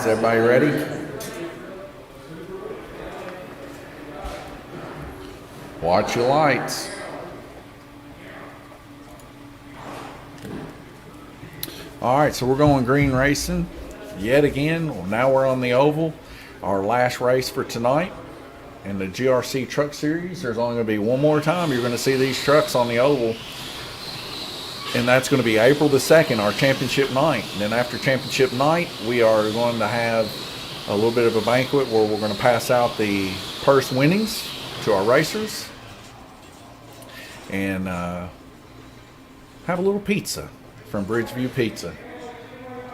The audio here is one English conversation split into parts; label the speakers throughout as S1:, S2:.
S1: Is everybody ready? Watch your lights. All right, so we're going green racing yet again. Well, now we're on the oval, our last race for tonight in the GRC Truck Series. There's only going to be one more time you're going to see these trucks on the oval, and that's going to be April the 2nd, our championship night. And then after championship night, we are going to have a little bit of a banquet where we're going to pass out the purse winnings to our racers and have a little pizza from Bridgeview Pizza,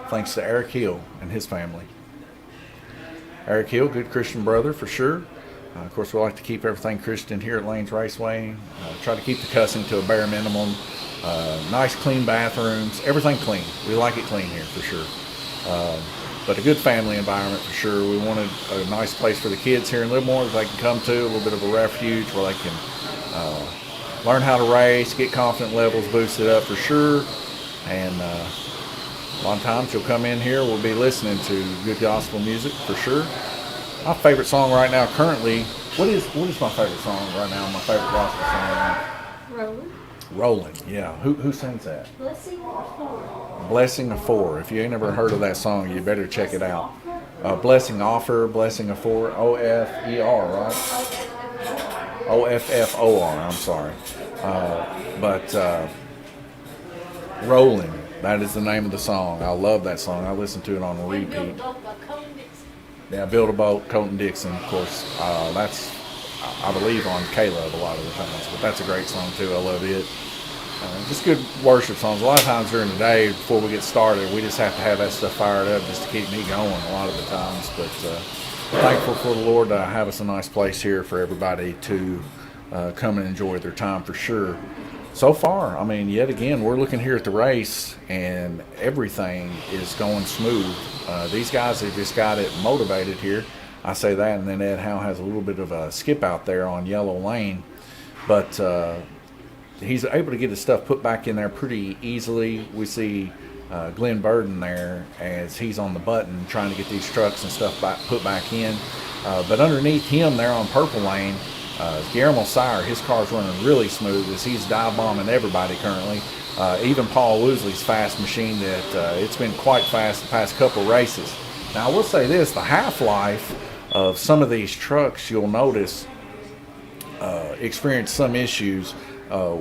S1: thanks to Eric Hill and his family. Eric Hill, good Christian brother for sure. Of course, we like to keep everything Christian here at Lanes Raceway. Try to keep the cussing to a bare minimum. Nice, clean bathrooms, everything clean. We like it clean here for sure. But a good family environment for sure. We wanted a nice place for the kids here in Livermore that they can come to, a little bit of a refuge where they can learn how to race, get confidence levels boosted up for sure. And a lot of times you'll come in here, we'll be listening to good gospel music for sure. My favorite song right now currently, what is my favorite song right now, my favorite gospel song?
S2: Rolling.
S1: Rolling, yeah. Who sings that?
S2: Blessing of Four.
S1: Blessing of Four. If you ain't never heard of that song, you better check it out. Blessing Offer, Blessing of Four, O-F-E-R, right? O-F-F-O-R, I'm sorry. Rolling, that is the name of the song. I love that song. I listen to it on repeat. Yeah, Build a Boat, Colton Dixon, of course. That's, I believe, on Caleb a lot of the times. But that's a great song, too. I love it. Just good worship songs. A lot of times during the day, before we get started, we just have to have that stuff fired up just to keep me going a lot of the times. But thankful for the Lord to have us a nice place here for everybody to come and enjoy their time for sure. So far, I mean, yet again, we're looking here at the race, and everything is going smooth. These guys have just got it motivated here. I say that, and then Ed Howe has a little bit of a skip out there on yellow lane. But he's able to get his stuff put back in there pretty easily. We see Glenn Burden there as he's on the button trying to get these trucks and stuff put back in. But underneath him there on purple lane, Guillermo Sire, his car's running really smooth as he's dive bombing everybody currently. Even Paul Woosley's fast machine that it's been quite fast the past couple races. Now I will say this, the half-life of some of these trucks you'll notice experience some issues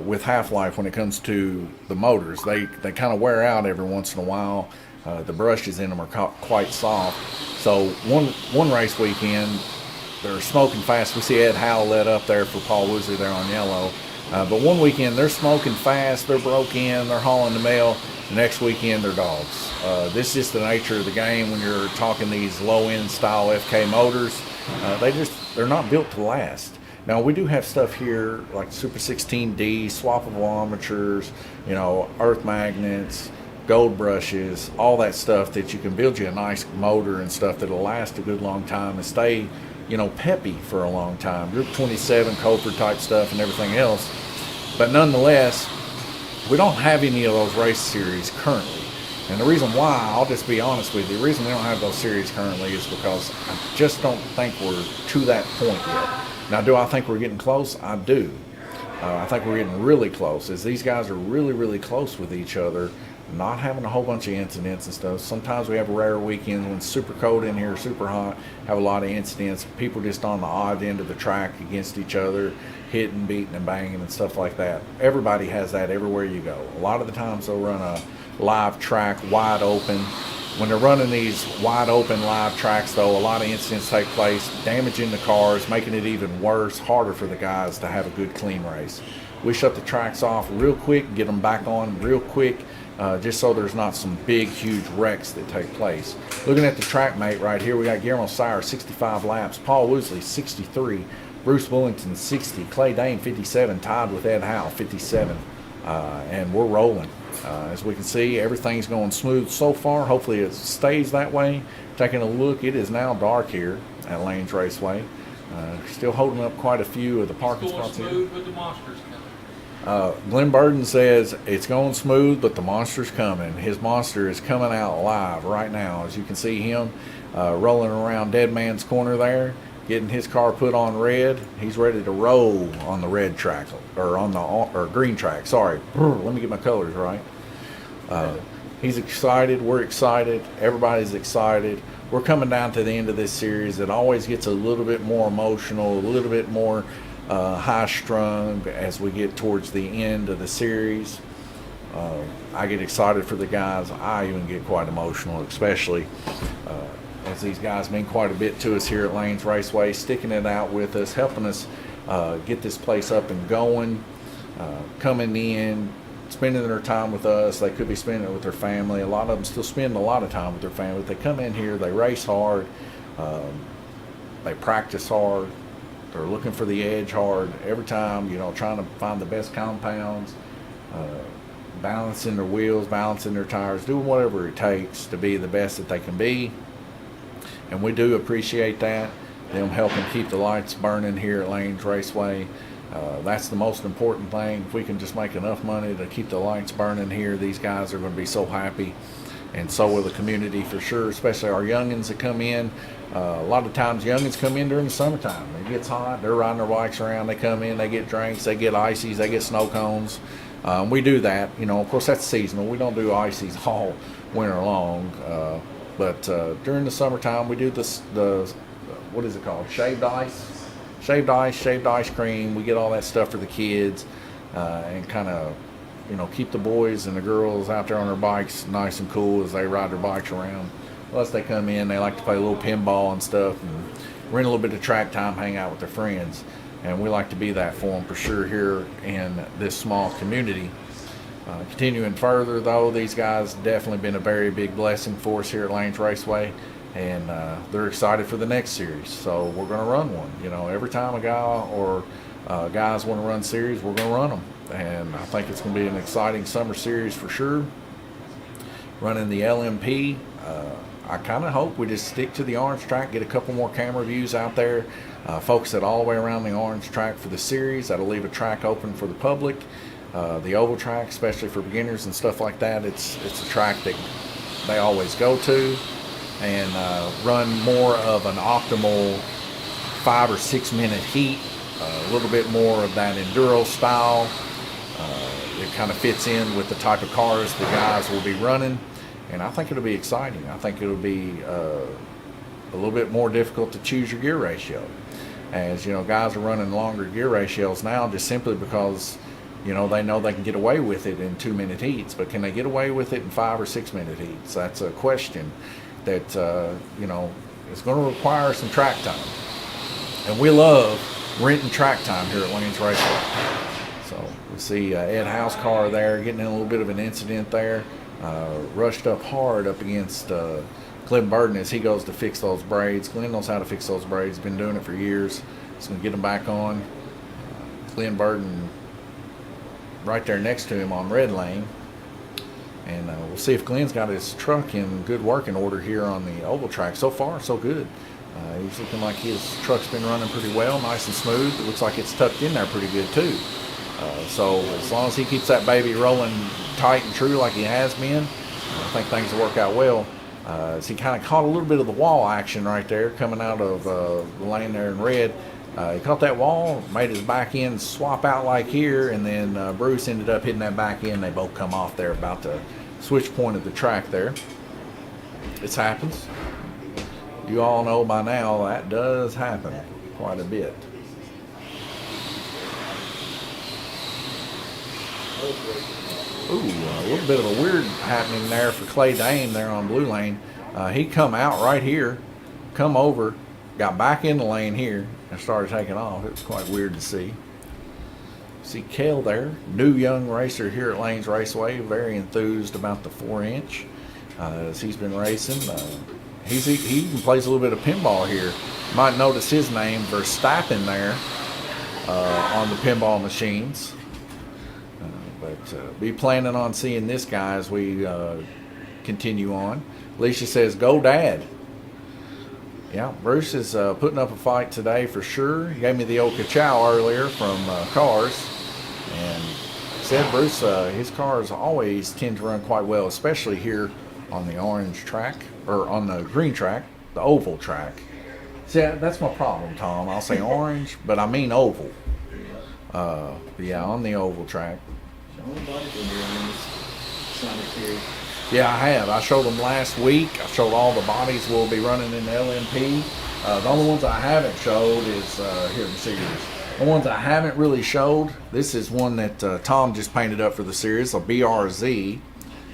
S1: with half-life when it comes to the motors. They kind of wear out every once in a while. The brushes in them are quite soft. So one race weekend, they're smoking fast. We see Ed Howell let up there for Paul Woosley there on yellow. But one weekend, they're smoking fast, they're broke in, they're hauling the mail. The next weekend, they're dogs. This is just the nature of the game when you're talking these low-end style FK motors. They're not built to last. Now, we do have stuff here like Super 16D, swappable armatures, earth magnets, gold brushes, all that stuff that you can build you a nice motor and stuff that'll last a good long time and stay peppy for a long time. Group 27 Coulter type stuff and everything else. But nonetheless, we don't have any of those race series currently. And the reason why, I'll just be honest with you, the reason we don't have those series currently is because I just don't think we're to that point yet. Now, do I think we're getting close? I do. I think we're getting really close, as these guys are really, really close with each other, not having a whole bunch of incidents and stuff. Sometimes we have rare weekends when it's super cold in here, super hot, have a lot of incidents, people just on the odd end of the track against each other, hitting, beating, and banging and stuff like that. Everybody has that everywhere you go. A lot of the times they'll run a live track wide open. When they're running these wide open live tracks, though, a lot of incidents take place, damaging the cars, making it even worse, harder for the guys to have a good, clean race. We shut the tracks off real quick, get them back on real quick, just so there's not some big, huge wrecks that take place. Looking at the track mate right here, we got Guillermo Sire, 65 laps, Paul Woosley, 63, Bruce Willington, 60, Clay Dane, 57, tied with Ed Howe, 57, and we're rolling. As we can see, everything's going smooth so far. Hopefully it stays that way. Taking a look, it is now dark here at Lanes Raceway. Still holding up quite a few of the parking spots here.
S3: Smooth with the monsters coming.
S1: Glenn Burden says it's going smooth, but the monster's coming. His monster is coming out live right now. As you can see him, rolling around Dead Man's Corner there, getting his car put on red. He's ready to roll on the red track, or on the or green track. Sorry, let me get my colors right. He's excited. We're excited. Everybody's excited. We're coming down to the end of this series. It always gets a little bit more emotional, a little bit more high-strung as we get towards the end of the series. I get excited for the guys. I even get quite emotional, especially as these guys mean quite a bit to us here at Lanes Raceway, sticking it out with us, helping us get this place up and going, coming in, spending their time with us. They could be spending it with their family. A lot of them still spend a lot of time with their family. They come in here, they race hard, they practice hard, they're looking for the edge hard every time, you know, trying to find the best compounds, balancing their wheels, balancing their tires, doing whatever it takes to be the best that they can be. And we do appreciate that, them helping keep the lights burning here at Lanes Raceway. That's the most important thing. If we can just make enough money to keep the lights burning here, these guys are going to be so happy, and so will the community for sure, especially our youngins that come in. A lot of times youngins come in during the summertime. It gets hot, they're riding their bikes around, they come in, they get drinks, they get ices, they get snow cones. We do that, you know, of course that's seasonal. We don't do ices all winter long, but during the summertime we do the what is it called, shaved ice? Shaved ice cream. We get all that stuff for the kids, and kind of, you know, keep the boys and the girls out there on their bikes nice and cool as they ride their bikes around. Plus they come in, they like to play a little pinball and stuff, and rent a little bit of track time, hang out with their friends. And we like to be that for them for sure here in this small community. Continuing further though, these guys definitely been a very big blessing for us here at Lanes Raceway. And they're excited for the next series, so we're going to run one. You know, every time a guy or guys want to run series, we're going to run them, and I think it's going to be an exciting summer series for sure. Running the LMP, I kind of hope we just stick to the orange track, get a couple more camera views out there, focus it all the way around the orange track for the series. That'll leave a track open for the public. The oval track, especially for beginners and stuff like that, it's a track that they always go to. And run more of an optimal 5 or 6 minute heat, a little bit more of that enduro style. It kind of fits in with the type of cars the guys will be running, and I think it'll be exciting. I think it'll be a little bit more difficult to choose your gear ratio, as you know, guys are running longer gear ratios now just simply because, you know they can get away with it in 2 minute heats, but can they get away with it in 5 or 6 minute heats? That's a question that you know, is going to require some track time, and we love renting track time here at Lanes Raceway. So we see Ed House car there getting in a little bit of an incident there, rushed up hard up against Glenn Burden as he goes to fix those braids. Glenn knows how to fix those braids, been doing it for years. He's going to get them back on. Glenn Burden right there next to him on red lane. And we'll see if Glenn's got his truck in good working order here on the oval track. So far, so good. He's looking like his truck's been running pretty well, nice and smooth. It looks like it's tucked in there pretty good too. So as long as he keeps that baby rolling tight and true like he has been, I think things will work out well. As he kind of caught a little bit of the wall action right there coming out of the lane there in red. He caught that wall, made his back end swap out like here, and then Bruce ended up hitting that back end. They both come off there about the switch point of the track there. This happens. You all know by now that does happen quite a bit. Ooh, a little bit of a weird happening there for Clay Dame there on blue lane. He come out right here, come over, got back in the lane here, and started taking off. It was quite weird to see. See Cale there, new young racer here at Lanes Raceway, very enthused about the 4-inch as he's been racing. He even plays a little bit of pinball here. Might notice his name, Verstappen, there on the pinball machines. But be planning on seeing this guy as we continue on. Alicia says, "Go Dad." Yeah, Bruce is putting up a fight today for sure. He gave me the old ka-chow earlier from Cars, and said Bruce, his cars always tend to run quite well, especially here on the orange track, or on the green track. the oval track. See, that's my problem, Tom. I'll say orange, but I mean oval. But yeah, on the oval track. Yeah, I have. I showed them last week. I showed all the bodies we'll be running in the LMP. The only ones I haven't showed is, here, let me see this. The ones I haven't really showed, this is one that Tom just painted up for the series, a BRZ.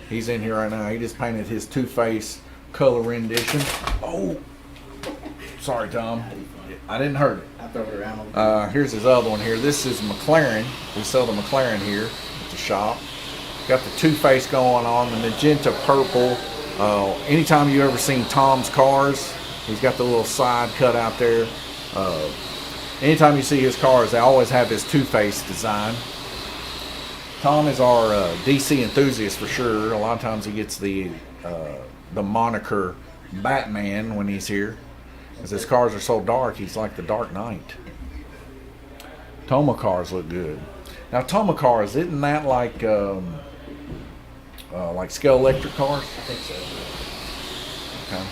S1: He's in here right now. He just painted his Two-Face color rendition. Oh, sorry, Tom. I didn't hurt it.
S4: I throw it around.
S1: Here's his other one here. This is McLaren. We sell the McLaren here at the shop. Got the Two-Face going on, the magenta purple. Anytime you ever seen Tom's cars, he's got the little side cut out there. Anytime you see his cars, they always have his Two-Face design. Tom is our DC enthusiast for sure. A lot of times he gets the moniker Batman when he's here. Because his cars are so dark, he's like the Dark Knight. Toma cars look good. Now Toma cars, isn't that like Scale Electric cars?
S4: I think so.
S1: Okay.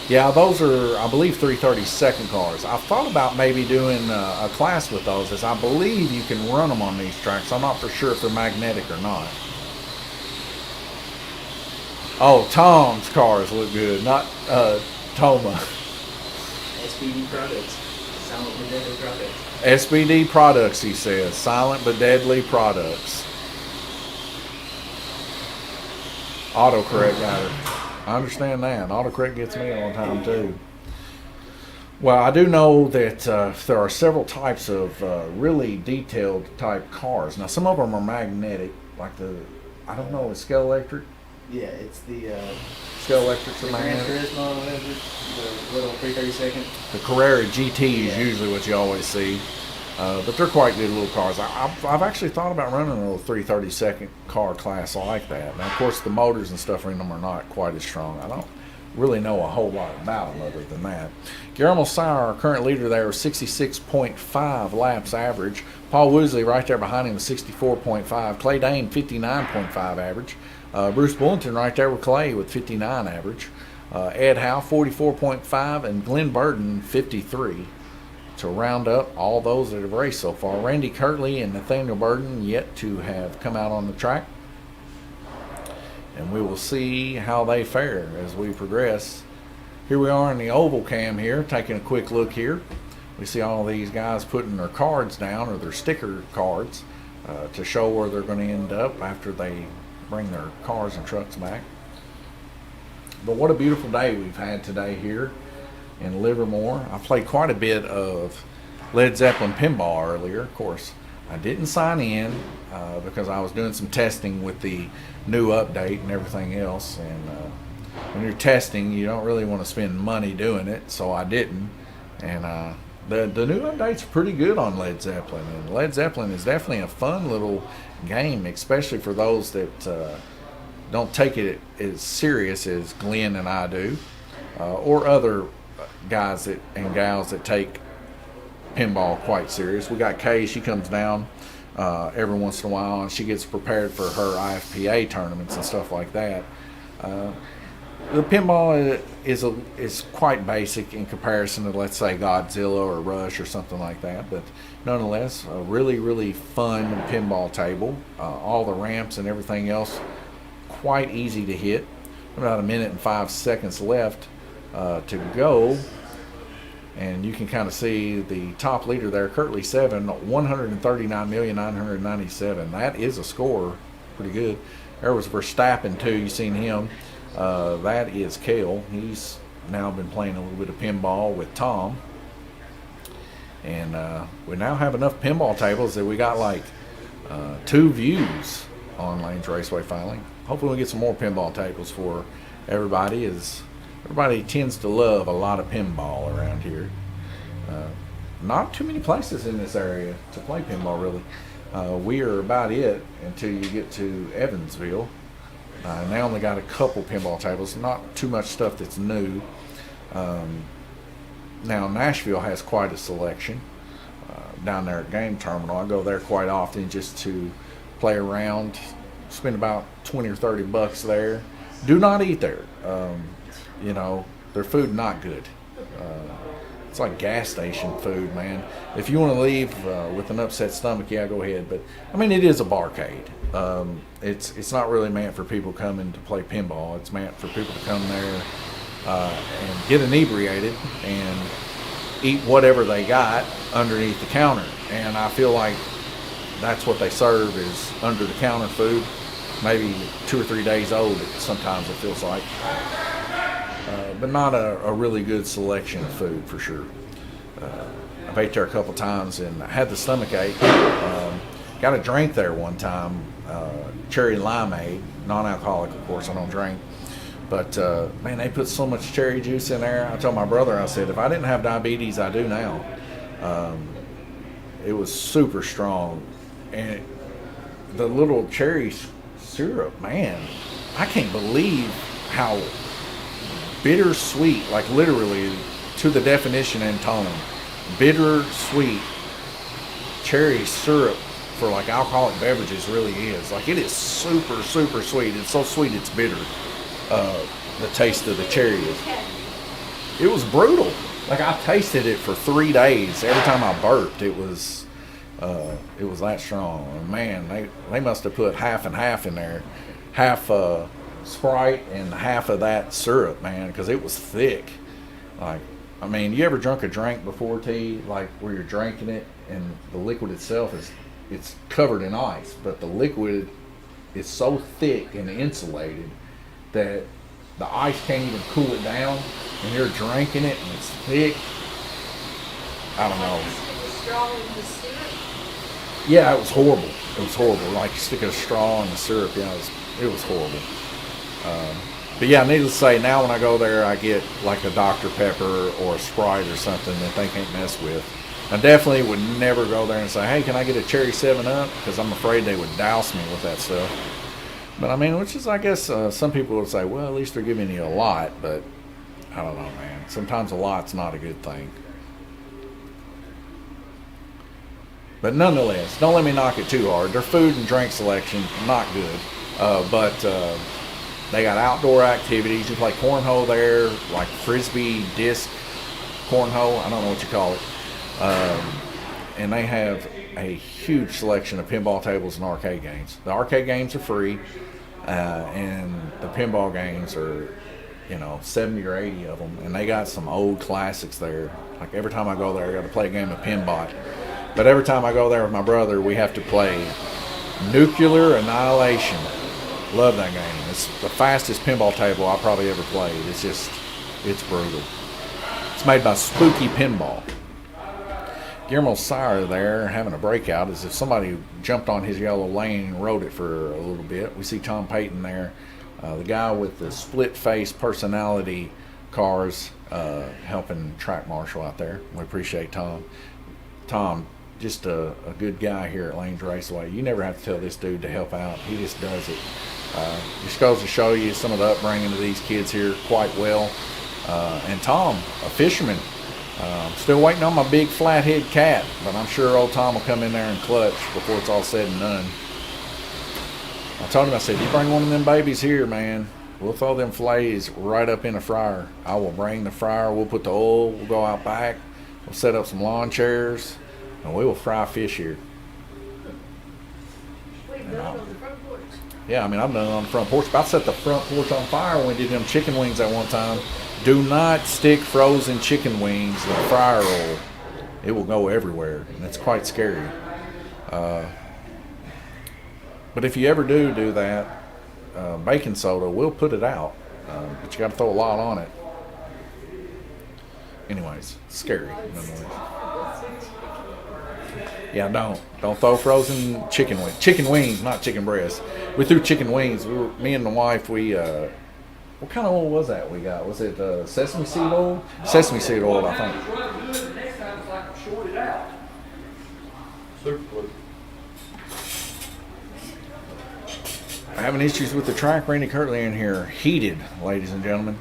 S1: Yeah, those are, I believe, 332nd cars. I've thought about maybe doing a class with those, as I believe you can run them on these tracks. I'm not for sure if they're magnetic or not. Oh, Tom's cars look good, not Toma.
S4: SBD products. Silent but deadly products.
S1: SBD products, he says. Silent but deadly products. Autocorrect got it. I understand that. Autocorrect gets me all the time too. Well, I do know that there are several types of really detailed type cars. Now, some of them are magnetic, like I don't know, is Scale Electric?
S4: Yeah, it's the
S1: Scale Electric's a
S4: Gran
S1: magnetic.
S4: Turismo or whatever. The little 332nd.
S1: The Carrera GT is
S4: Yeah.
S1: usually what you always see. But they're quite good little cars. I've actually thought about running a little 332nd car class like that. Now, of course, the motors and stuff in them are not quite as strong. I don't really know a whole lot about them other than that. Guillermo Sauer, our current leader there, was 66.5 laps average. Paul Woosley right there behind him was 64.5. Clay Dane, 59.5 average. Bruce Bullington right there with Clay with 59 average. Ed Howe, 44.5. And Glenn Burden, 53. To round up all those that have raced so far. Randy Kirtley and Nathaniel Burden yet to have come out on the track. And we will see how they fare as we progress. Here we are in the oval cam here, taking a quick look here. We see all these guys putting their cards down, or their sticker cards, to show where they're going to end up after they bring their cars and trucks back. But what a beautiful day we've had today here in Livermore. I played quite a bit of Led Zeppelin pinball earlier. Of course, I didn't sign in because I was doing some testing with the new update and everything else. And when you're testing, you don't really want to spend money doing it, so I didn't. And the new update's pretty good on Led Zeppelin. And Led Zeppelin is definitely a fun little game, especially for those that don't take it as serious as Glenn and I do, or other guys and gals that take pinball quite serious. We got Kay, she comes down every once in a while and she gets prepared for her IFPA tournaments and stuff like that. The pinball is quite basic in comparison to, let's say, Godzilla or Rush or something like that, but nonetheless a really fun pinball table. All the ramps and everything else quite easy to hit. About a minute and 5 seconds left to go, and you can kind of see the top leader there, Kirtley 7, 139,997,000. That is a score, pretty good. There was Verstappen too. You seen him? That is Cale. He's now been playing a little bit of pinball with Tom, and we now have enough pinball tables that we got like 2 views on Lanes Raceway finally. Hopefully we get some more pinball tables for everybody, as everybody tends to love a lot of pinball around here. Not too many places in this area to play pinball, really. We are about it until you get to Evansville. And they only got a couple pinball tables, not too much stuff that's new. Now Nashville has quite a selection down there at Game Terminal. I go there quite often just to play around, spend about 20 or 30 bucks there. Do not eat there. You know, their food not good. It's like gas station food, man. If you want to leave with an upset stomach, yeah, go ahead. But I mean, it is a barcade. It's not really meant for people coming to play pinball. It's meant for people to come there and get inebriated and eat whatever they got underneath the counter. And I feel like that's what they serve is under the counter food. Maybe 2 or 3 days old. Sometimes it feels like. But not a really good selection of food for sure. I've ate there a couple times and I had the stomach ache. Got a drink there one time, cherry limeade, non-alcoholic, of course. I don't drink, but man, they put so much cherry juice in there. I told my brother, I said, if I didn't have diabetes, I do now. It was super strong, and the little cherry syrup, man, I can't believe how bitter sweet, like literally to the definition and tone, bitter sweet cherry syrup for like alcoholic beverages really is. Like it is super, super sweet. It's so sweet it's bitter. The taste of the cherry is. It was brutal. Like I tasted it for 3 days. Every time I burped, it was that strong. And man, they must have put half and half in there, half Sprite and half of that syrup, man, because it was thick. Like, I mean, you ever drunk a drink before, T, like where you're drinking it and the liquid itself it's covered in ice, but the liquid is so thick and insulated that the ice can't even cool it down, and you're drinking it and it's thick. I don't know. Yeah, it was horrible. It was horrible. Like sticking a straw in the syrup. Yeah, it was horrible. But yeah, needless to say, now when I go there, I get like a Dr. Pepper or a Sprite or something that they can't mess with. I definitely would never go there and say, hey, can I get a cherry 7-Up? Because I'm afraid they would douse me with that stuff. But I mean, which is, I guess, some people would say, well, at least they're giving you a lot. But I don't know, man. Sometimes a lot's not a good thing. But nonetheless, don't let me knock it too hard. Their food and drink selection, not good. But they got outdoor activities. You play cornhole there, like frisbee, disc, cornhole. I don't know what you call it. And they have a huge selection of pinball tables and arcade games. The arcade games are free, and the pinball games are, 70 or 80 of them. And they got some old classics there. Like every time I go there, I got to play a game of Pinbot. But every time I go there with my brother, we have to play Nuclear Annihilation. Love that game. It's the fastest pinball table I probably ever played. It's brutal. It's made by Spooky Pinball. Guillermo Sire there having a breakout as if somebody jumped on his yellow lane and rode it for a little bit. We see Tom Payton there, the guy with the split face personality cars, helping track marshal out there. We appreciate Tom. Tom, just a good guy here at Lanes Raceway. You never have to tell this dude to help out. He just does it. Just goes to show you some of the upbringing of these kids here quite well. And Tom, a fisherman. Still waiting on my big flathead cat, but I'm sure old Tom will come in there and clutch before it's all said and done. I told him, I said, you bring one of them babies here, man. We'll throw them fillets right up in a fryer. I will bring the fryer. We'll put the oil. We'll go out back. We'll set up some lawn chairs, and we will fry fish here.
S2: We've done it on the front porch.
S1: Yeah, I mean, I've done it on the front porch. About set the front porch on fire when we did them chicken wings at one time. Do not stick frozen chicken wings in fryer oil. It will go everywhere, and it's quite scary. But if you ever do that, baking soda will put it out, but you got to throw a lot on it. Anyways, scary. Yeah, don't throw frozen chicken wings. Chicken wings, not chicken breasts. We threw chicken wings. Me and the wife, what kind of oil was that we got? Was it sesame seed oil? Sesame seed oil, I think.
S3: Next time it's like shorted out. Super glue.
S1: Having issues with the track. Randy Kirtley in here, heated, ladies and gentlemen.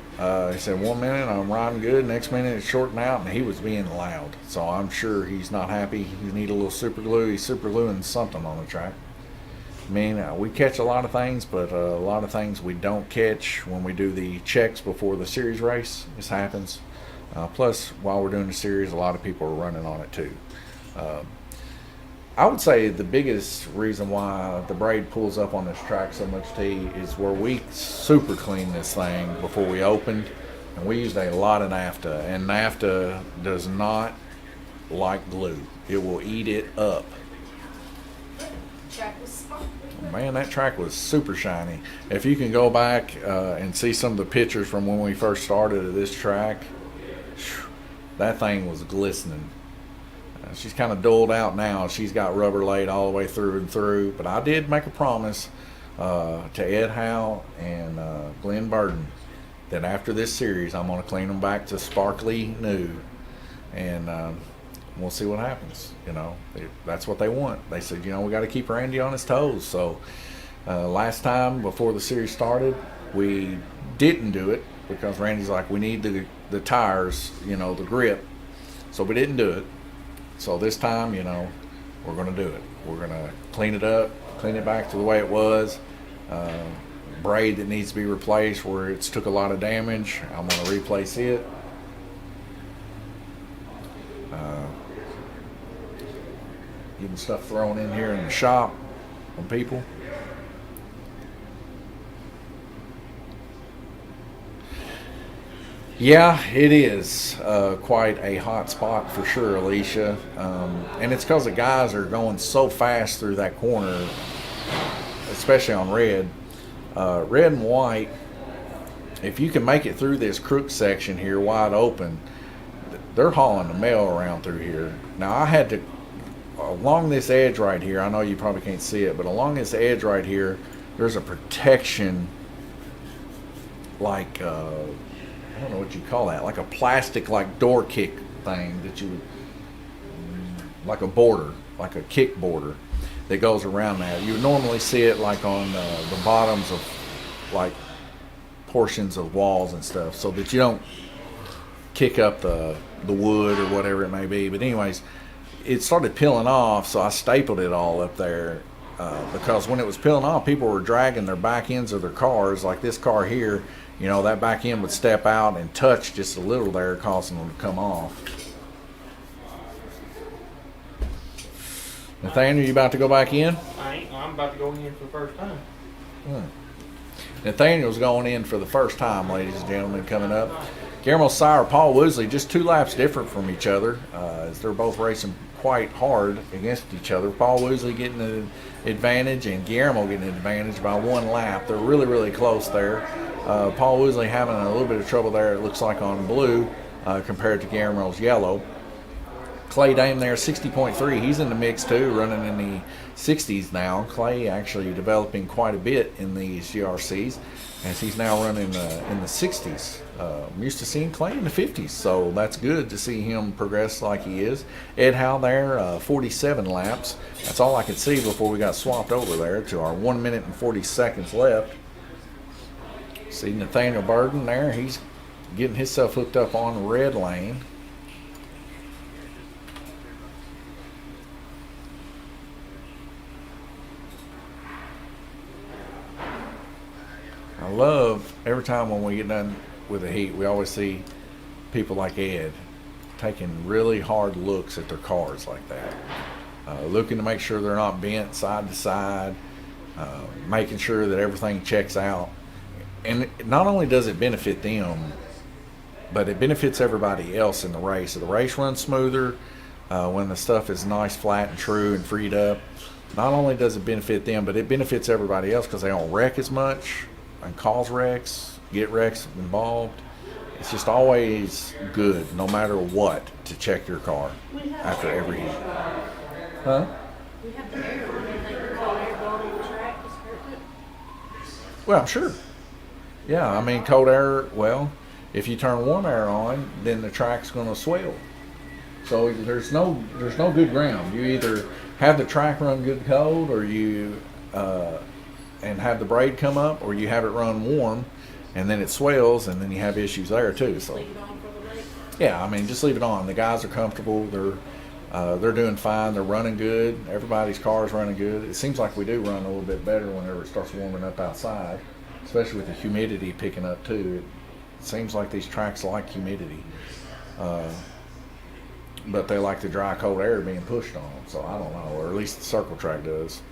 S1: He said 1 minute I'm riding good, next minute it's shorting out, and he was being loud. So I'm sure he's not happy. He need a little super glue. He's super gluing something on the track. I mean, we catch a lot of things, but a lot of things we don't catch when we do the checks before the series race. This happens. Plus, while we're doing the series, a lot of people are running on it too. I would say the biggest reason why the braid pulls up on this track so much, T, is where we super cleaned this thing before we opened, and we used a lot of naphtha, and naphtha does not like glue. It will eat it up.
S2: Track was sparkly.
S1: Man, that track was super shiny. If you can go back and see some of the pictures from when we first started at this track, that thing was glistening. She's kind of dulled out now. She's got rubber laid all the way through and through. But I did make a promise to Ed Howe and Glenn Burden that after this series, I'm going to clean them back to sparkly new. And we'll see what happens. You know, that's what they want. They said, you know, we got to keep Randy on his toes. So last time before the series started, we didn't do it because Randy's like, we need the tires, you know, the grip. So we didn't do it. So this time, you know, we're going to do it. We're going to clean it up, clean it back to the way it was. Braid that needs to be replaced where it's took a lot of damage, I'm going to replace it. Getting stuff thrown in here in the shop from people. Yeah, it is quite a hot spot for sure, Alicia. And it's because the guys are going so fast through that corner, especially on red. Red and white, if you can make it through this crook section here wide open, they're hauling the mail around through here. Now, I had to, along this edge right here, I know you probably can't see it, but along this edge right here, there's a protection like... I don't know what you call that, like a plastic like door kick thing that you would, like a border, like a kick border that goes around that. You would normally see it like on the bottoms of like portions of walls and stuff so that you don't kick up the wood or whatever it may be. But anyways, it started peeling off, so I stapled it all up there because when it was peeling off, people were dragging their back ends of their cars, like this car here. You know, that back end would step out and touch just a little there, causing them to come off. Nathaniel, you about to go back in?
S4: I ain't. I'm about to go in for the first time.
S1: Nathaniel's going in for the first time, ladies and gentlemen, coming up. Guillermo Sire, Paul Woosley, just 2 laps different from each other, as they're both racing quite hard against each other. Paul Woosley getting an advantage and Guillermo getting an advantage by 1 lap. They're really, really close there. Paul Woosley having a little bit of trouble there, it looks like, on blue compared to Guillermo's yellow. Clay Dame there, 60.3. He's in the mix too, running in the 60s now. Clay actually developing quite a bit in these GRCs as he's now running in the 60s. I'm used to seeing Clay in the 50s, so that's good to see him progress like he is. Ed Howe there, 47 laps. That's all I could see before we got swapped over there to our 1 minute and 40 seconds left. See Nathaniel Burden there. He's getting himself hooked up on the red lane. I love every time when we get done with the heat, we always see people like Ed taking really hard looks at their cars like that. Looking to make sure they're not bent side to side, making sure that everything checks out. And not only does it benefit them, but it benefits everybody else in the race. So the race runs smoother when the stuff is nice, flat, and true and freed up. Not only does it benefit them, but it benefits everybody else because they don't wreck as much and cause wrecks, get wrecks involved. It's just always good, no matter what, to check your car after every heat. Huh?
S2: We have the air on it, like the cold air blowing on the track. It's perfect.
S1: Well, I'm sure. Yeah, I mean, cold air, well, if you turn warm air on, then the track's going to swell. So there's no good ground. You either have the track run good cold, or you and have the braid come up, or you have it run warm, and then it swells, and then you have issues there too. So
S2: Leave it on for the race.
S1: yeah, I mean, just leave it on. The guys are comfortable. They're They're doing fine. They're running good. Everybody's car's running good. It seems like we do run a little bit better whenever it starts warming up outside, especially with the humidity picking up too. It seems like these tracks like humidity, but they like the dry, cold air being pushed on them. So I don't know, or at least the circle track does.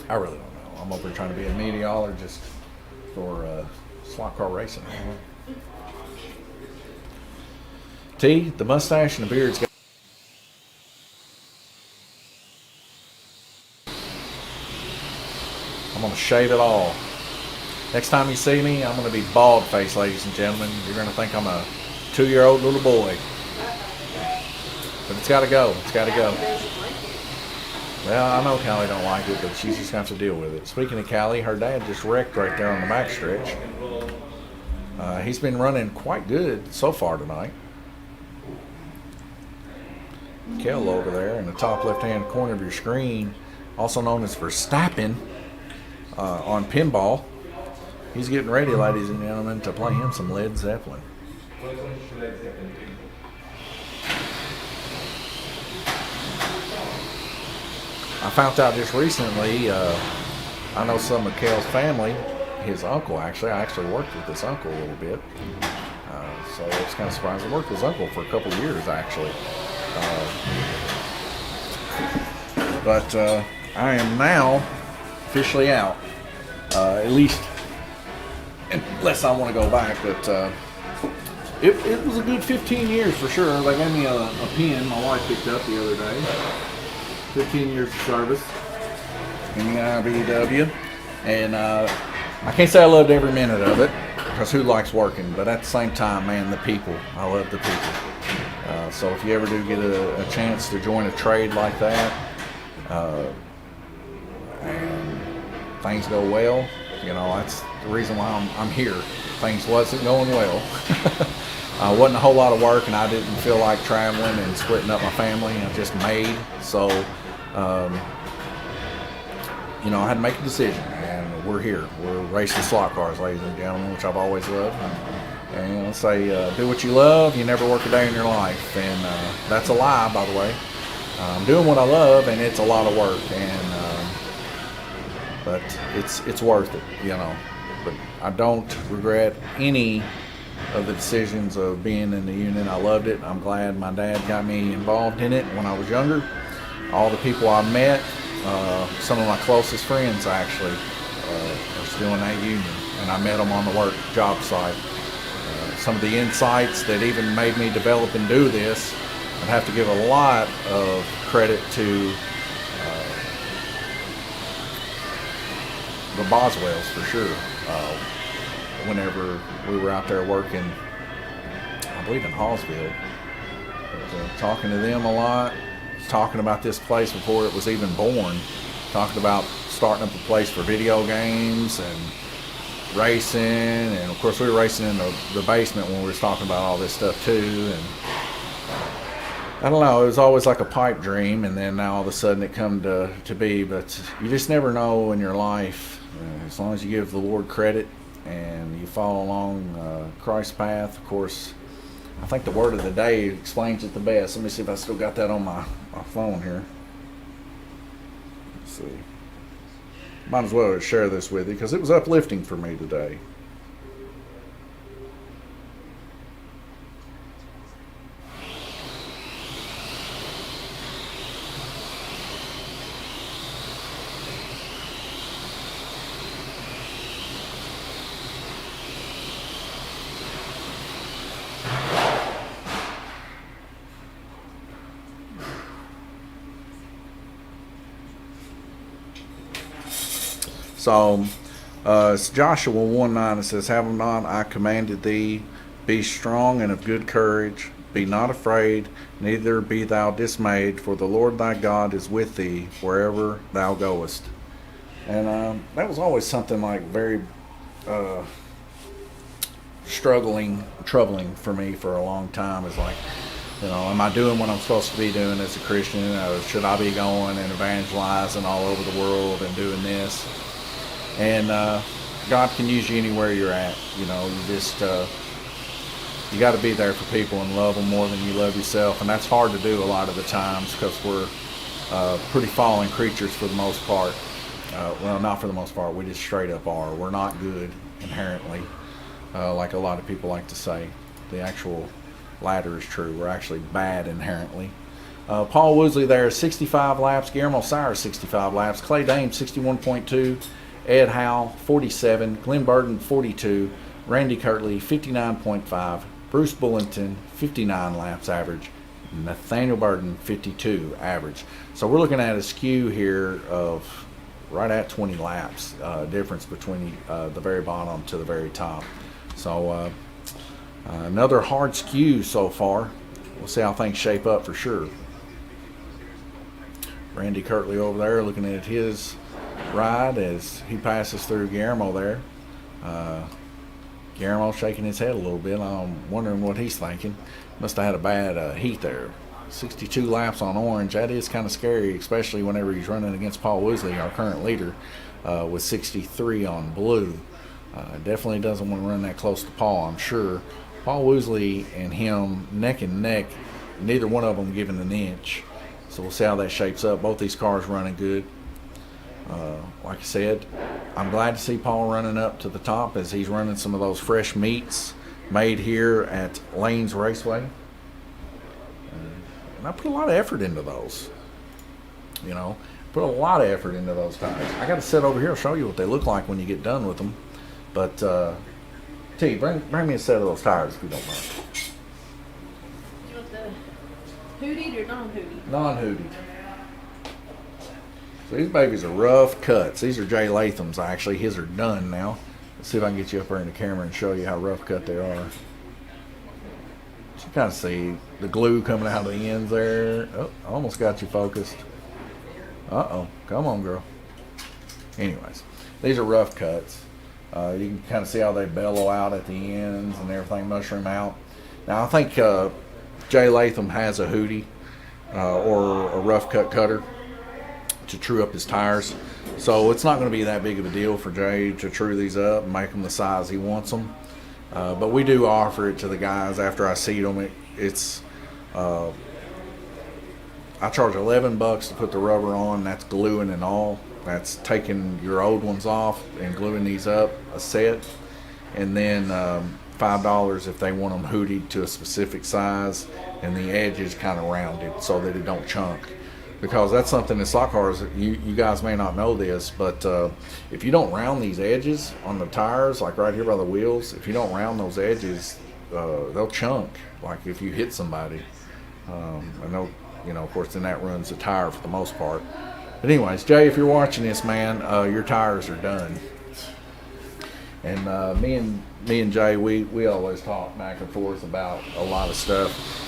S1: I really don't know. I'm over here trying to be a meteorologist for slot car racing. T, the mustache and the beard's got. I'm going to shave it all. Next time you see me, I'm going to be bald faced, ladies and gentlemen. You're going to think I'm a 2-year-old little boy. But it's got to go. It's got to go. Well, I know Callie don't like it, but she's just going to have to deal with it. Speaking of Callie, her dad just wrecked right there on the backstretch. He's been running quite good so far tonight. Kel over there in the top left-hand corner of your screen, also known as Verstappen, on pinball. He's getting ready, ladies and gentlemen, to play him some Led Zeppelin. I found out just recently, I know some of Kel's family, his uncle actually, I actually worked with his uncle a little bit. So it's kind of surprising. I worked with his uncle for a couple of years actually. But I am now officially out. At least, unless I want to go back, but it was a good 15 years for sure. They gave me a pin my wife picked up the other day. 15 years of service in the IBW, and I can't say I loved every minute of it, because who likes working? But at the same time, man, the people. I love the people. So if you ever do get a chance to join a trade like that, and things go well, you know, that's the reason why I'm here. Things wasn't going well. Wasn't a whole lot of work, and I didn't feel like traveling and splitting up my family. I just made. So, you know, I had to make a decision, and we're here. We're racing slot cars, ladies and gentlemen, which I've always loved. And let's say, do what you love. You never work a day in your life, and that's a lie, by the way. I'm doing what I love, and it's a lot of work, and but it's worth it, you know. But I don't regret any of the decisions of being in the union. I loved it. I'm glad my dad got me involved in it when I was younger. All the people I met, some of my closest friends actually are still in that union, and I met them on the work job site. Some of the insights that even made me develop and do this, I'd have to give a lot of credit to the Boswells for sure. Whenever we were out there working, I believe in Hallsville, but, talking to them a lot, talking about this place before it was even born, talking about starting up a place for video games and racing, and of course we were racing in the basement when we were talking about all this stuff too. And I don't know, it was always like a pipe dream, and then now all of a sudden it come to be. But you just never know in your life, as long as you give the Lord credit and you follow along Christ's path. Of course, I think the word of the day explains it the best. Let me see if I still got that on my phone here. Let's see. Might as well share this with you because it was uplifting for me today. So, it's Joshua 1:9. It says, "Have not I commanded thee? Be strong and of good courage. Be not afraid, neither be thou dismayed, for the Lord thy God is with thee wherever thou goest." And that was always something like very troubling for me for a long time. Is like, you know, am I doing what I'm supposed to be doing as a Christian? Should I be going and evangelizing all over the world and doing this? And God can use you anywhere you're at. You know, you just you got to be there for people and love them more than you love yourself, and that's hard to do a lot of the times because we're pretty fallen creatures for the most part. Well, not for the most part. We just straight up are. We're not good inherently, like a lot of people like to say. The actual latter is true. We're actually bad inherently. Paul Woosley there, 65 laps. Guillermo Sires, 65 laps. Clay Dame, 61.2. Ed Howell, 47. Glenn Burton, 42. Randy Kirtley, 59.5. Bruce Bullington, 59 laps average. Nathaniel Burton, 52 average. So we're looking at a skew here of right at 20 laps difference between the very bottom to the very top. So another hard skew so far. We'll see how things shape up for sure. Randy Kirtley over there looking at his ride as he passes through Guillermo there. Guillermo shaking his head a little bit. I'm wondering what he's thinking. Must have had a bad heat there. 62 laps on orange. That is kind of scary, especially whenever he's running against Paul Woosley, our current leader, with 63 on blue. Definitely doesn't want to run that close to Paul, I'm sure. Paul Woosley and him neck and neck, neither one of them giving an inch. So we'll see how that shapes up. Both these cars running good. Like I said, I'm glad to see Paul running up to the top as he's running some of those fresh meats made here at Lanes Raceway. And I put a lot of effort into those. You know, put a lot of effort into those tires. I got to sit over here and show you what they look like when you get done with them. But T, bring me a set of those tires if you don't mind.
S2: You want the hootied or non-hootied?
S1: Non-hootied. So these babies are rough cuts. These are Jay Latham's actually. His are done now. Let's see if I can get you up there in the camera and show you how rough cut they are. So you kind of see the glue coming out of the ends there. Oh, I almost got you focused. Uh-oh. Come on, girl. Anyways, these are rough cuts. You can kind of see how they bellow out at the ends and everything, mushroom out. Now, I think Jay Latham has a hootie or a rough cut cutter to true up his tires. So it's not going to be that big of a deal for Jay to true these up and make them the size he wants them. But we do offer it to the guys after I seat them. It's I charge $11 to put the rubber on. That's gluing and all. That's taking your old ones off and gluing these up a set. And then $5 if they want them hootied to a specific size and the edges kind of rounded so that it don't chunk. Because that's something in slot cars, you guys may not know this, but if you don't round these edges on the tires, like right here by the wheels, if you don't round those edges, they'll chunk, like if you hit somebody. And they'll, you know, of course, then that ruins the tire for the most part. But anyways, Jay, if you're watching this, man, your tires are done. And me and Jay, we always talk back and forth about a lot of stuff.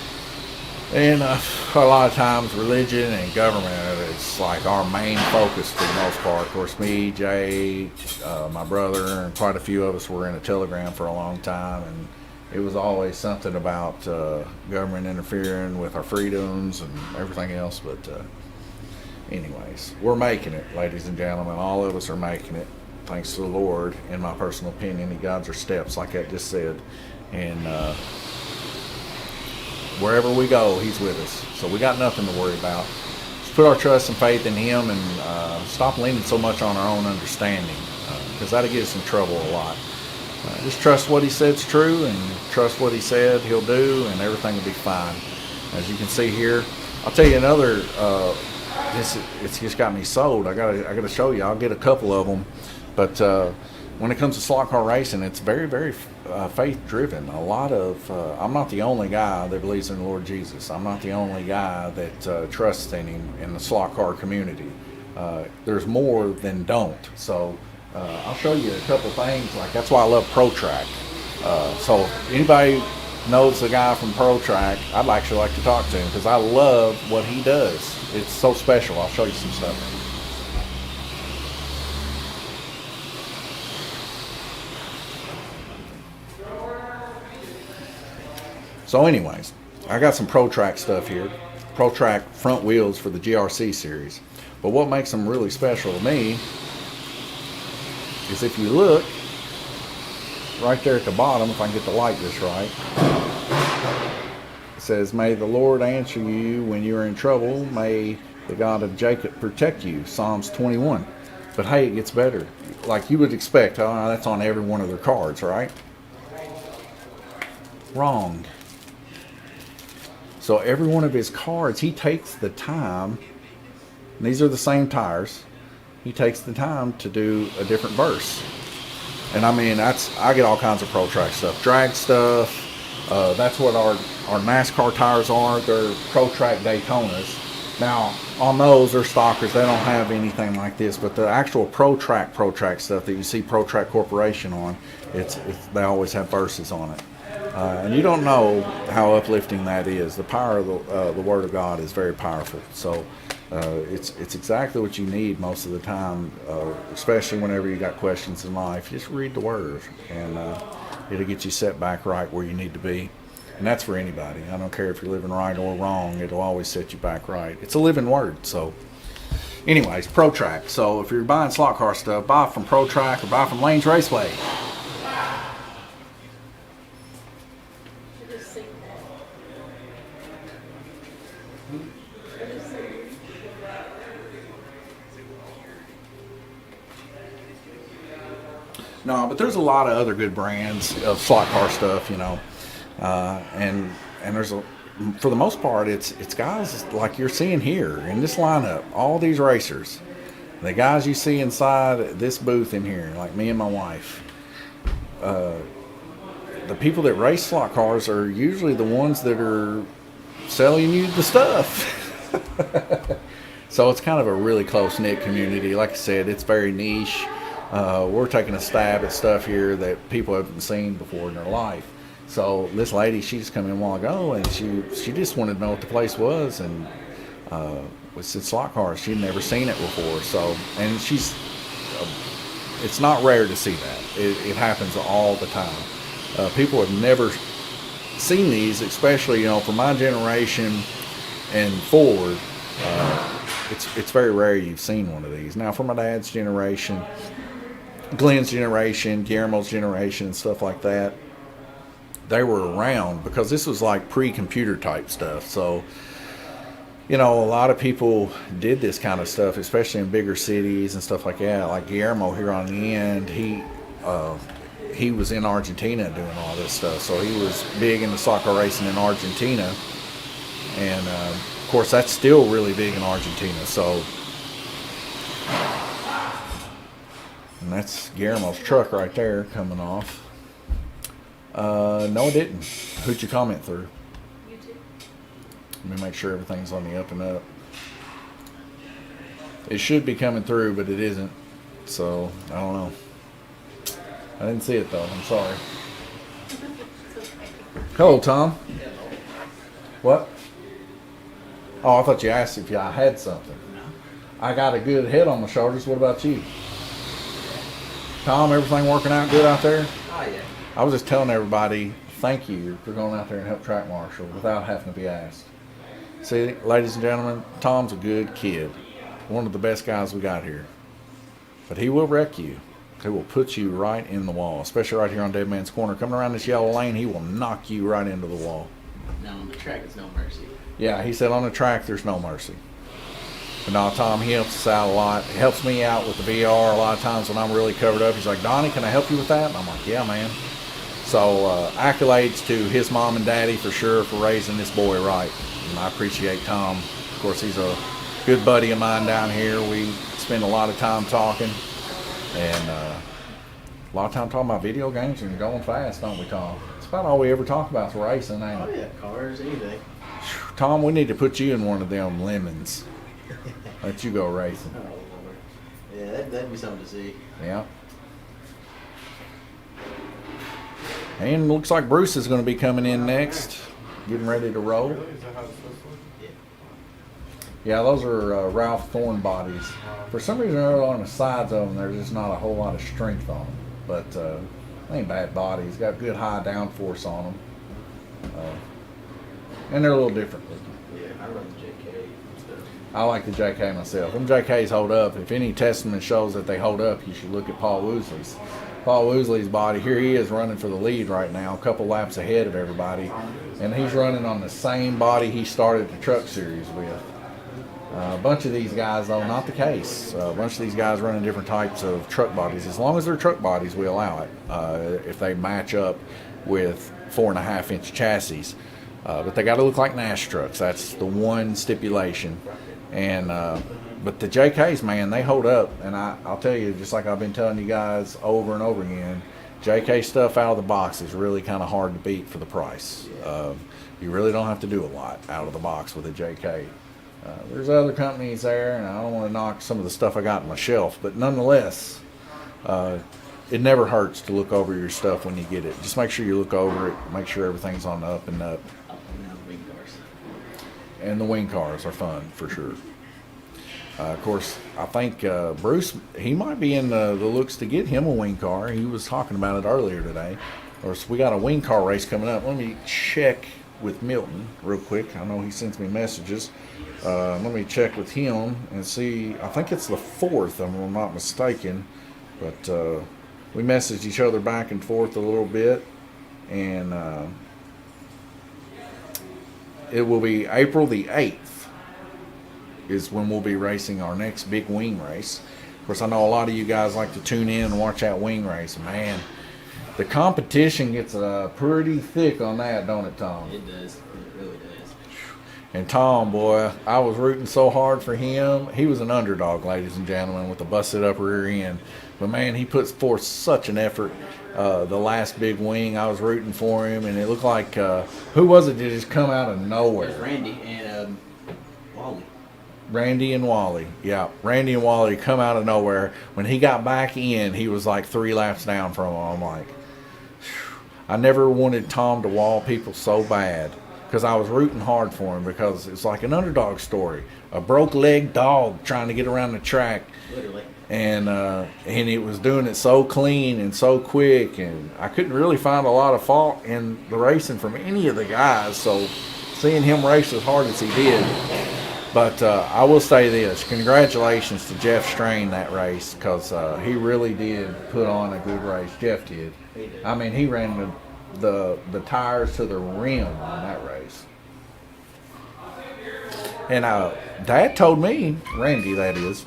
S1: And a lot of times religion and government is like our main focus for the most part. Of course, me, Jay, my brother, and quite a few of us were in a telegram for a long time. And it was always something about government interfering with our freedoms and everything else. But anyways, we're making it, ladies and gentlemen. All of us are making it. Thanks to the Lord, in my personal opinion. He guides our steps, like I just said. And wherever we go, he's with us. So we got nothing to worry about. Just put our trust and faith in him and stop leaning so much on our own understanding, because that'll get us in trouble a lot. Just trust what he said's true and trust what he said he'll do, and everything will be fine. As you can see here, I'll tell you another, it's just got me sold. I gotta show you. I'll get a couple of them. But when it comes to slot car racing, it's very, very faith-driven. A lot of, I'm not the only guy that believes in the Lord Jesus. I'm not the only guy that trusts in him in the slot car community. There's more than don't. So I'll show you a couple things. Like, that's why I love ProTrack. So anybody knows the guy from ProTrack, I'd actually like to talk to him because I love what he does. It's so special. I'll show you some stuff. So anyways, I got some ProTrack stuff here. ProTrack front wheels for the GRC series. But what makes them really special to me is if you look right there at the bottom, if I can get the light just right, says, "May the Lord answer you when you are in trouble. May the God of Jacob protect you." Psalms 21. But hey, it gets better. Like you would expect. Oh, that's on every one of their cards, right? Wrong. So every one of his cards, he takes the time. And these are the same tires. He takes the time to do a different verse. And I mean, I get all kinds of Pro Track stuff, drag stuff. That's what our NASCAR tires are. They're Pro Track Daytonas. Now, on those, they're stockers. They don't have anything like this. But the actual Pro Track stuff that you see Pro Track Corporation on, they always have verses on it. And you don't know how uplifting that is. The power of the Word of God is very powerful. So it's exactly what you need most of the time, especially whenever you got questions in life. Just read the Word, and it'll get you set back right where you need to be. And that's for anybody. I don't care if you're living right or wrong. It'll always set you back right. It's a living Word. So anyways, Pro Track. So if you're buying slot car stuff, buy from Pro Track or buy from Lane's Raceway. No, but there's a lot of other good brands of slot car stuff, you know, and there's for the most part, it's guys like you're seeing here in this lineup. All these racers, the guys you see inside this booth in here, like me and my wife. The people that race slot cars are usually the ones that are selling you the stuff. So it's kind of a really close-knit community. Like I said, it's very niche. We're taking a stab at stuff here that people haven't seen before in their life. So this lady, she just come in a while ago, and she just wanted to know what the place was, and it's slot cars. She'd never seen it before. So, and it's not rare to see that. It happens all the time. People have never seen these, especially, you know, for my generation and forward. It's very rare you've seen one of these. Now, for my dad's generation, Glenn's generation, Guillermo's generation, and stuff like that, they were around because this was like pre-computer type stuff. So, you know, a lot of people did this kind of stuff, especially in bigger cities and stuff like that. Like Guillermo here on the end, he was in Argentina doing all this stuff. So he was big into soccer racing in Argentina. And, of course, that's still really big in Argentina. So, and that's Guillermo's truck right there coming off. No, it didn't. Who'd you comment through?
S2: YouTube.
S1: Let me make sure everything's on the up and up. It should be coming through, but it isn't. So, I don't know. I didn't see it, though. I'm sorry. Hello, Tom. What? Oh, I thought you asked if I had something. I got a good head on my shoulders. What about you? Tom, everything working out good out there?
S4: Oh, yeah.
S1: I was just telling everybody, thank you for going out there and help track marshal without having to be asked. See, ladies and gentlemen, Tom's a good kid. One of the best guys we got here. But he will wreck you. He will put you right in the wall, especially right here on Dead Man's Corner. Coming around this yellow lane, he will knock you right into the wall.
S4: Now on the track, it's no mercy.
S1: Yeah, he said on the track, there's no mercy. But no, Tom, he helps us out a lot. He helps me out with the VR a lot of times when I'm really covered up. He's like, Donnie, can I help you with that? And I'm like, yeah, man. So accolades to his mom and daddy for sure for raising this boy right. And I appreciate Tom. Of course, he's a good buddy of mine down here. We spend a lot of time talking. And a lot of time talking about video games and going fast, don't we, Tom? It's about all we ever talk about is racing, ain't
S4: Oh,
S1: it?
S4: yeah, cars, anything.
S1: Tom, we need to put you in one of them lemons. Let you go racing.
S4: Oh, Lord. Yeah, that'd be something to see.
S1: Yeah. And looks like Bruce is going to be coming in next, getting ready to roll.
S4: Yeah.
S1: Yeah, those are Ralph Thorne bodies. For some reason, on the sides of them, there's just not a whole lot of strength on them. But they ain't bad bodies. Got good high downforce on them. And they're a little different looking.
S4: Yeah, I run the JK and stuff.
S1: I like the JK myself. Them JKs hold up. If any testament shows that they hold up, you should look at Paul Woosley's. Paul Woosley's body, here he is running for the lead right now, a couple laps ahead of everybody. and he's running on the same body he started the truck series with. A bunch of these guys, though, not the case. A bunch of these guys running different types of truck bodies. As long as they're truck bodies, we allow it. If they match up with 4.5-inch chassis, but they got to look like Nash trucks. That's the one stipulation. And but the JKs, man, they hold up. And I'll tell you, just like I've been telling you guys over and over again, JK stuff out of the box is really kind of hard to beat for the price. You really don't have to do a lot out of the box with a JK. There's other companies there, and I don't want to knock some of the stuff I got on my shelf, but nonetheless, it never hurts to look over your stuff when you get it. Just make sure you look over it, make sure everything's on the up and up.
S4: Wing cars.
S1: And the wing cars are fun, for sure. Of course, I think Bruce, he might be in the looks to get him a wing car. He was talking about it earlier today. Of course, we got a wing car race coming up. Let me check with Milton real quick. I know he sends me messages. Let me check with him and see. I think it's the 4th, if I'm not mistaken. But we messaged each other back and forth a little bit. And it will be April the 8th is when we'll be racing our next big wing race. Of course, I know a lot of you guys like to tune in and watch that wing race. Man, the competition gets pretty thick on that, don't it, Tom?
S4: It does. It really does.
S1: And Tom, boy, I was rooting so hard for him. He was an underdog, ladies and gentlemen, with a busted up rear end. But, man, he puts forth such an effort. The last big wing, I was rooting for him, and it looked like, who was it that just come out of
S4: It was
S1: nowhere?
S4: Randy and Wally.
S1: Randy and Wally. Yeah, Randy and Wally come out of nowhere. When he got back in, he was like 3 laps down from him. I'm like, phew. I never wanted Tom to wall people so bad because I was rooting hard for him because it's like an underdog story. A broke leg dog trying to get around the track.
S4: Literally.
S1: And it was doing it so clean and so quick, and I couldn't really find a lot of fault in the racing from any of the guys. So seeing him race as hard as he did, but I will say this: congratulations to Jeff Strain that race because he really did put on a good race. Jeff did.
S4: He did.
S1: I mean, he ran the tires to the rim on that race. And Dad told me, Randy, that is.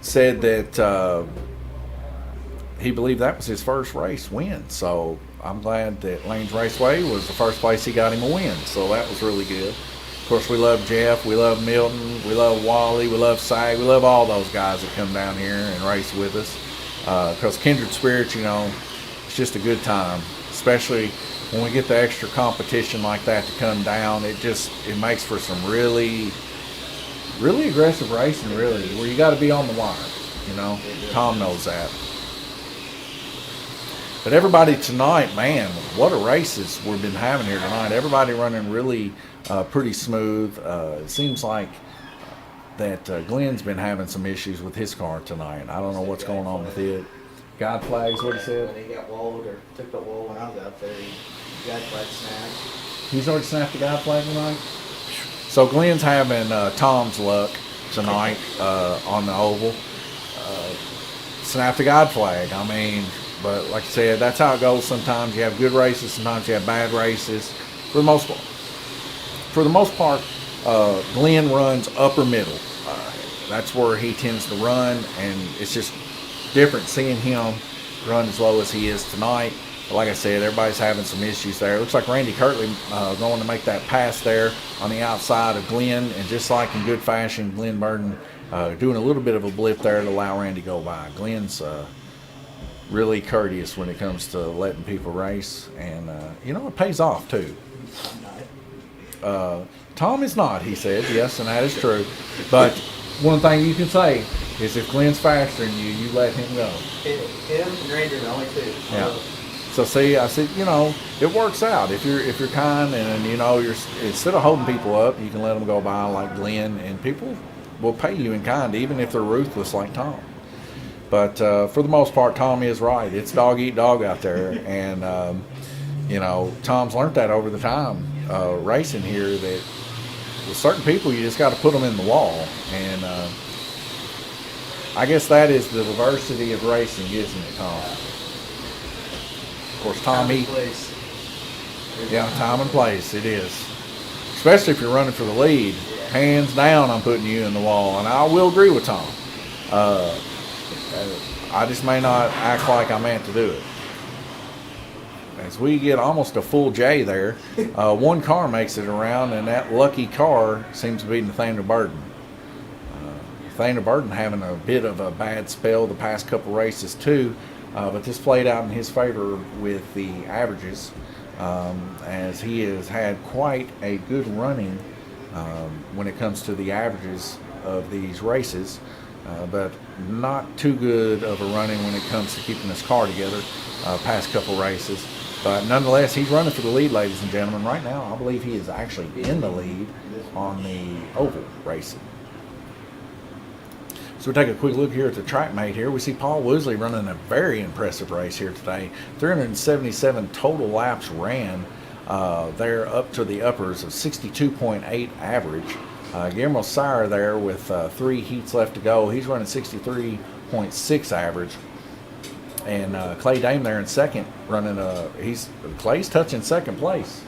S1: Said that he believed that was his first race win. So I'm glad that Lanes Raceway was the first place he got him a win. So that was really good. Of course, we love Jeff, we love Milton, we love Wally, we love Sag, we love all those guys that come down here and race with us. Because Kindred Spirits, you know, it's just a good time, especially when we get the extra competition like that to come down. It makes for some really aggressive racing, really, where you got to be on the wire, you know. Tom knows that. But everybody tonight, man, what a races we've been having here tonight. Everybody running really pretty smooth. It seems like that Glenn's been having some issues with his car tonight. I don't know what's going on with it. God flags, what he said?
S4: When he got walled or took the wall when I was out there, God flag snapped.
S1: He's already snapped the God flag tonight? So Glenn's having Tom's luck tonight on the oval. Snap the God flag. I mean, but like I said, that's how it goes. Sometimes you have good races, sometimes you have bad races. For the most part, Glenn runs upper middle. That's where he tends to run, and it's just different seeing him run as low as he is tonight. But like I said, everybody's having some issues there. It looks like Randy Kirtley going to make that pass there on the outside of Glenn, and just like in good fashion, Glenn Burden doing a little bit of a blip there to allow Randy to go by. Glenn's really courteous when it comes to letting people race, and you know, it pays off too. Tom is not, he said. Yes, and that is true. But one thing you can say is if Glenn's faster than you, you let him go.
S4: Him and Randy are the only two.
S1: Yeah. So see, I said, you know, it works out if you're kind, and you know, you're instead of holding people up, you can let them go by like Glenn, and people will pay you in kind, even if they're ruthless like Tom. But for the most part, Tom is right. It's dog eat dog out there, and you know, Tom's learned that over the time racing here, that with certain people you just got to put them in the wall, and I guess that is the diversity of racing, isn't it, Tom? Of course, Tom, he,
S4: Place.
S1: yeah, time and place, it is. Especially if you're running for the lead. Hands down, I'm putting you in the wall. And I will agree with Tom. I just may not act like I meant to do it. As we get almost a full J there, one car makes it around, and that lucky car seems to be Nathaniel Burton. Nathaniel Burton having a bit of a bad spell the past couple races too, but this played out in his favor with the averages, as he has had quite a good running when it comes to the averages of these races, but not too good of a running when it comes to keeping his car together past couple races. But nonetheless, he's running for the lead, ladies and gentlemen. Right now, I believe he is actually in the lead on the oval racing. So we'll take a quick look here at the track mate here. We see Paul Woosley running a very impressive race here today. 377 total laps ran. They're up to the uppers of 62.8 average. Guillermo Sire there with 3 heats left to go. He's running 63.6 average. And Clay Dame there in second, running Clay's touching second place.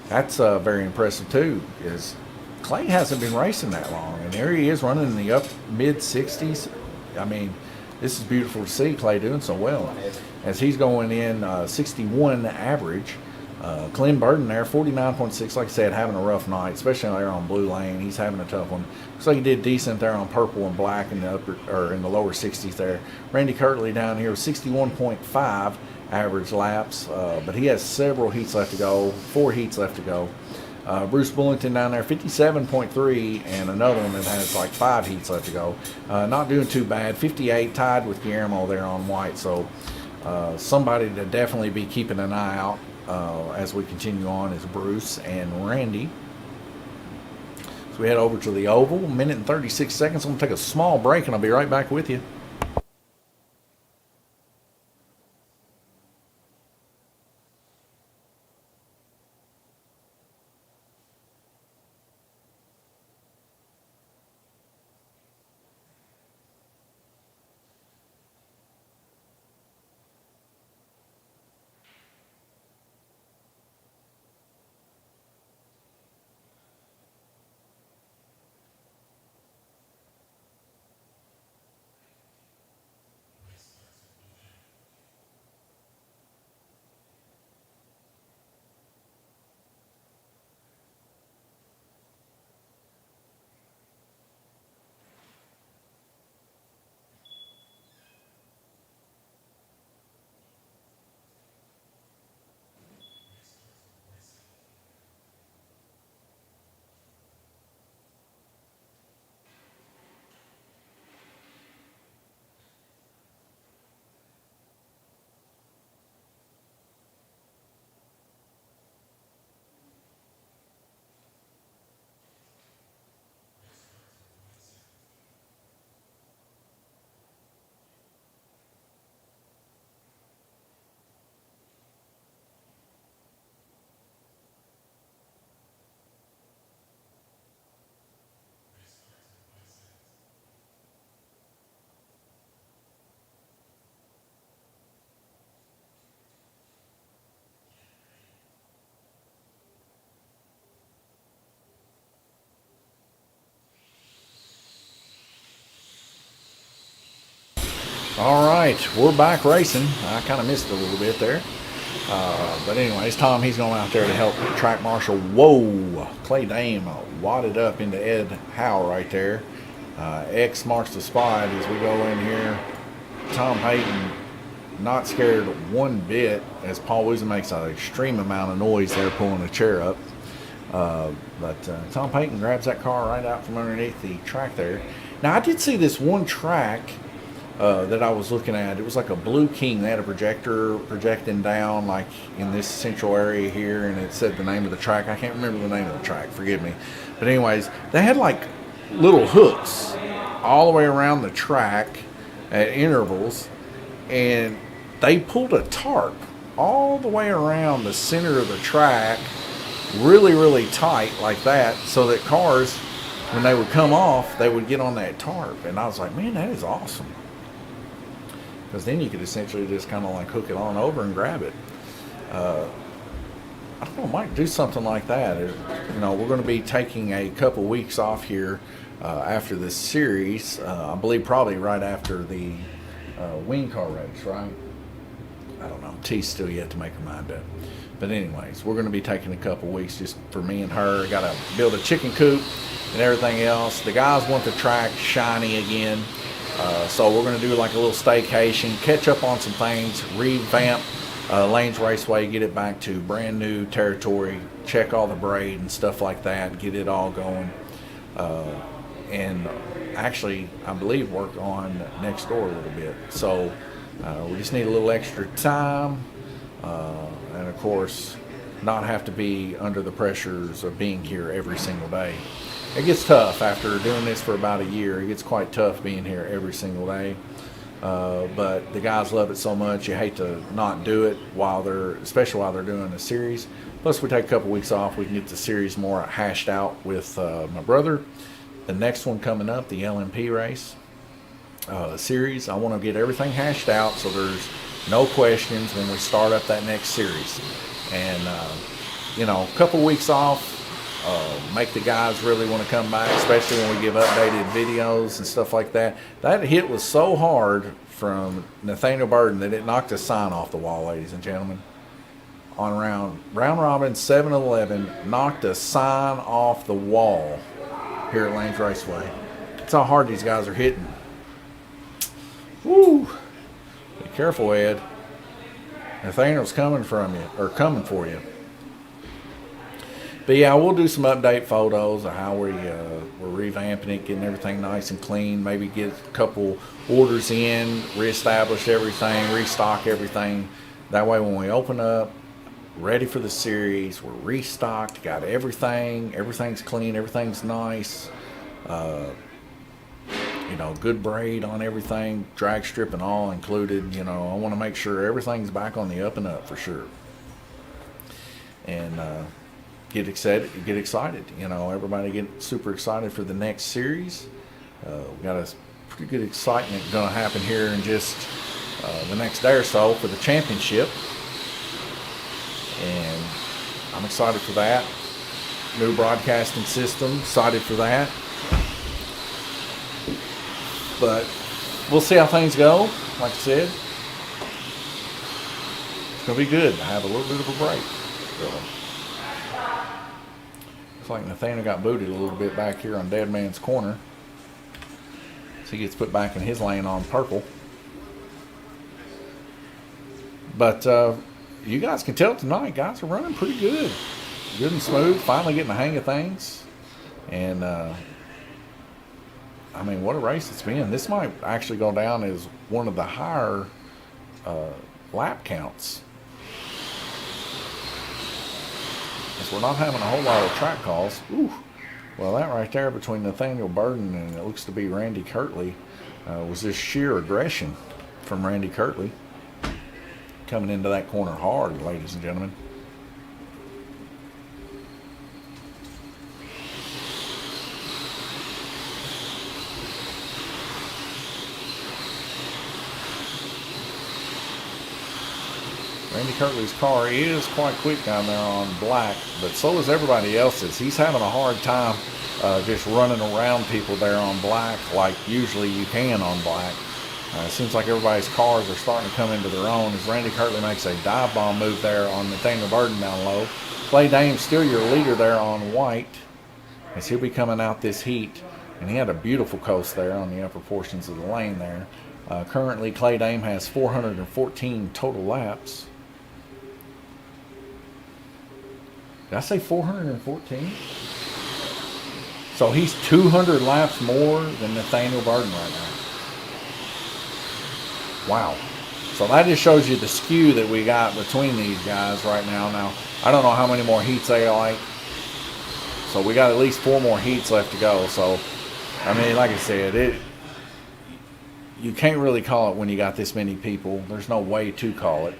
S1: That's very impressive too. Is Clay hasn't been racing that long, and there he is running in the up mid 60s. I mean, this is beautiful to see Clay doing so well, as he's going in 61 average. Clem Burton there, 49.6. Like I said, having a rough night, especially there on blue lane. He's having a tough one. Looks like he did decent there on purple and black in the in the lower 60s there. Randy Kirtley down here, 61.5 average laps, but he has several heats left to go. 4 heats left to go. Bruce Bullington down there, 57.3, and another one that has like 5 heats left to go. Not doing too bad. 58, tied with Guillermo there on white. So somebody to definitely be keeping an eye out as we continue on is Bruce and Randy. So we head over to the oval, 1 minute and 36 seconds. I'm going to take a small break, and I'll be right back with you. All right, we're back racing. I kind of missed a little bit there. But anyways, Tom, he's going out there to help track marshal. Whoa, Clay Dame wadded up into Ed Howe right there. X marks the spot as we go in here. Tom Payton not scared one bit as Paul Woosley makes an extreme amount of noise there pulling the chair up. But Tom Payton grabs that car right out from underneath the track there. Now, I did see this one track that I was looking at. It was like a Blue King. They had a projector projecting down like in this central area here, and it said the name of the track. I can't remember the name of the track, forgive me. But anyways, they had like little hooks all the way around the track at intervals, and they pulled a tarp all the way around the center of the track really tight like that, so that cars, when they would come off, they would get on that tarp. And I was like, man, that is awesome, because then you could essentially just kind of like hook it on over and grab it. I don't know, might do something like that. You know, we're going to be taking a couple weeks off here after this series. I believe probably right after the wing car race, right? I don't know. T's still yet to make her mind up. But anyways, we're going to be taking a couple weeks just for me and her. Got to build a chicken coop and everything else. The guys want the track shiny again. So we're going to do like a little staycation, catch up on some things, revamp Lanes Raceway, get it back to brand new territory, check all the braid and stuff like that, get it all going. And actually, I believe, work on next door a little bit. So we just need a little extra time. And of course, not have to be under the pressures of being here every single day. It gets tough after doing this for about a year. It gets quite tough being here every single day. But the guys love it so much, you hate to not do it especially while they're doing a series. Plus, we take a couple weeks off, we can get the series more hashed out with my brother. The next one coming up, the LMP race series, I want to get everything hashed out so there's no questions when we start up that next series. And, you know, a couple weeks off, make the guys really want to come back, especially when we give updated videos and stuff like that. That hit was so hard from Nathaniel Burden that it knocked a sign off the wall, ladies and gentlemen. On round robin 7-11, knocked a sign off the wall here at Lanes Raceway. That's how hard these guys are hitting. Woo! Be careful, Ed. Nathaniel's coming for you. But yeah, we'll do some update photos of how we're revamping it, getting everything nice and clean. Maybe get a couple orders in, reestablish everything, restock everything. That way, when we open up, ready for the series, we're restocked, got everything. Everything's clean, everything's nice. You know, good braid on everything, drag strip and all included. You know, I want to make sure everything's back on the up and up for sure. And get excited. You know, everybody get super excited for the next series. We got a pretty good excitement going to happen here in just the next day or so for the championship. And I'm excited for that. New broadcasting system, excited for that. But we'll see how things go. Like I said, it's going to be good to have a little bit of a break. Really. Looks like Nathaniel got booted a little bit back here on Dead Man's Corner. So he gets put back in his lane on purple. But you guys can tell tonight, guys are running pretty good. Good and smooth, finally getting the hang of things. And I mean, what a race it's been. This might actually go down as one of the higher lap counts. Because we're not having a whole lot of track calls. Ooh. Well, that right there between Nathaniel Burden and it looks to be Randy Kirtley was just sheer aggression from Randy Kirtley. Coming into that corner hard, ladies and gentlemen. Randy Kirtley's car is quite quick down there on black, but so is everybody else's. He's having a hard time just running around people there on black like usually you can on black. It seems like everybody's cars are starting to come into their own as Randy Kirtley makes a dive bomb move there on Nathaniel Burden down low. Clay Dame's still your leader there on white as he'll be coming out this heat. And he had a beautiful coast there on the upper portions of the lane there. Currently, Clay Dame has 414 total laps. Did I say 414? So he's 200 laps more than Nathaniel Burden right now. Wow. So that just shows you the skew that we got between these guys right now. Now, I don't know how many more heats they like. So we got at least 4 more heats left to go. So, I mean, like I said, you can't really call it when you got this many people. There's no way to call it.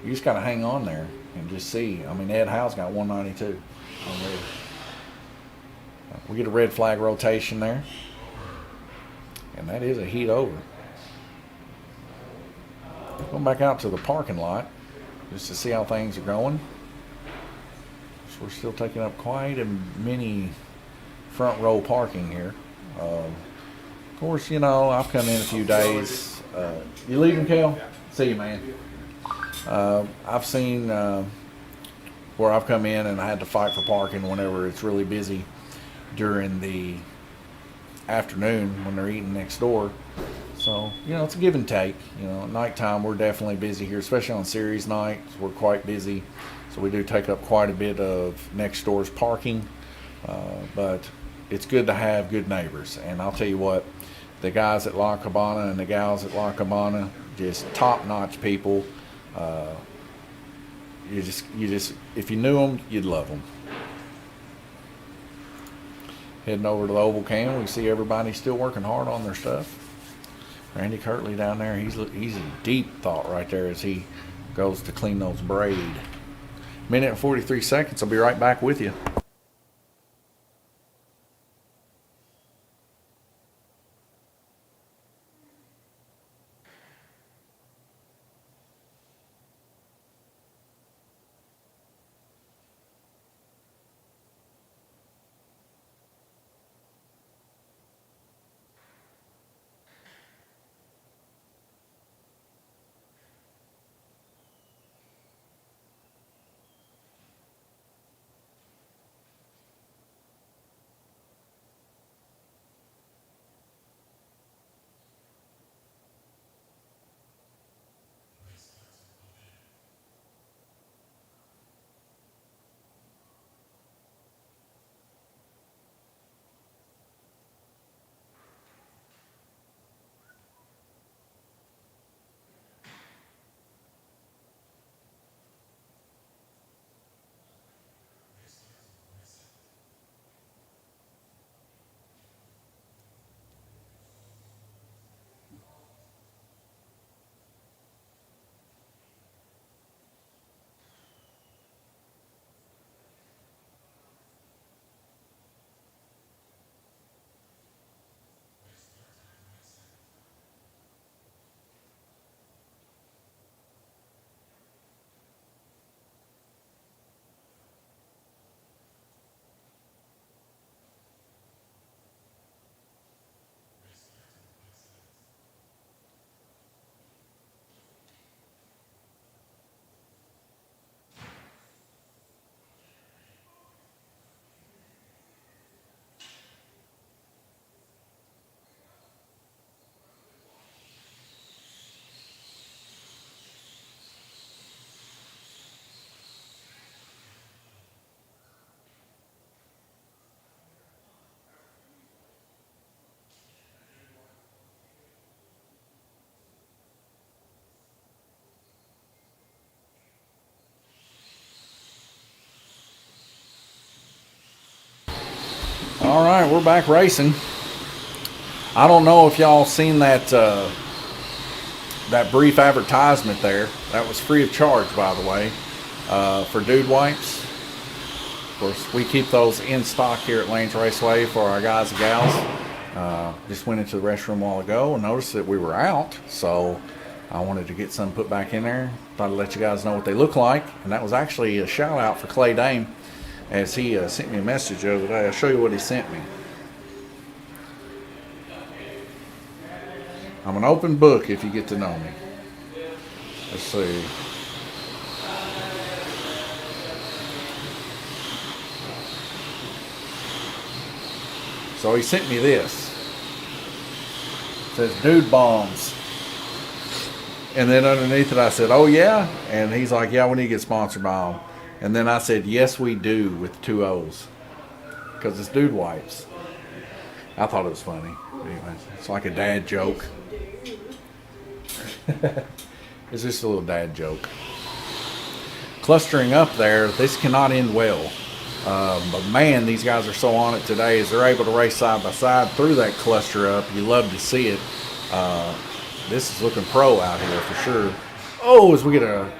S1: You just got to hang on there and just see. I mean, Ed Howe's got 192 already. We get a red flag rotation there. And that is a heat over. Going back out to the parking lot just to see how things are going. So we're still taking up quite a mini front row parking here. Of course, you know, I've come in a few days. You leaving, Kel? See you, man. I've seen where I've come in and I had to fight for parking whenever it's really busy during the afternoon when they're eating next door. So, you know, it's a give and take. You know, at nighttime we're definitely busy here, especially on series nights. We're quite busy. So we do take up quite a bit of next door's parking. But it's good to have good neighbors. And I'll tell you what, the guys at La Cabana and the gals at La Cabana, just top-notch people. You just, if you knew them, you'd love them. Heading over to the Oval Cam, we see everybody still working hard on their stuff. Randy Kirtley down there, he's in deep thought right there as he goes to clean those braid. Minute and 43 seconds. I'll be right back with you. All right, we're back racing. I don't know if y'all seen that that brief advertisement there. That was free of charge, by the way, for dude wipes. Of course, we keep those in stock here at Lanes Raceway for our guys and gals. Just went into the restroom a while ago and noticed that we were out, so I wanted to get some put back in there. Thought I'd let you guys know what they look like, and that was actually a shout out for Clay Dame, as he sent me a message the other day. I'll show you what he sent me. I'm an open book if you get to know me. Let's see. So he sent me this. It says Dude Bombs. And then underneath it I said, oh yeah? And he's like, yeah, we need to get sponsored by them. And then I said, yes, we do, with 2 O's. Because it's dude wipes. I thought it was funny. Anyway, it's like a dad joke. It's just a little dad joke. Clustering up there, this cannot end well. But man, these guys are so on it today as they're able to race side by side through that cluster up. You love to see it. This is looking pro out here for sure. Oh, as we get a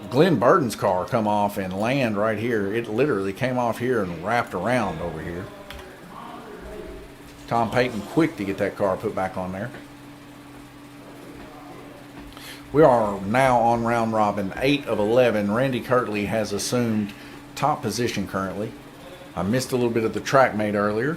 S1: Glenn Burton's car come off and land right here. It literally came off here and wrapped around over here. Tom Payton quick to get that car put back on there. We are now on round robin 8 of 11. Randy Kirtley has assumed top position currently. I missed a little bit of the track mate earlier.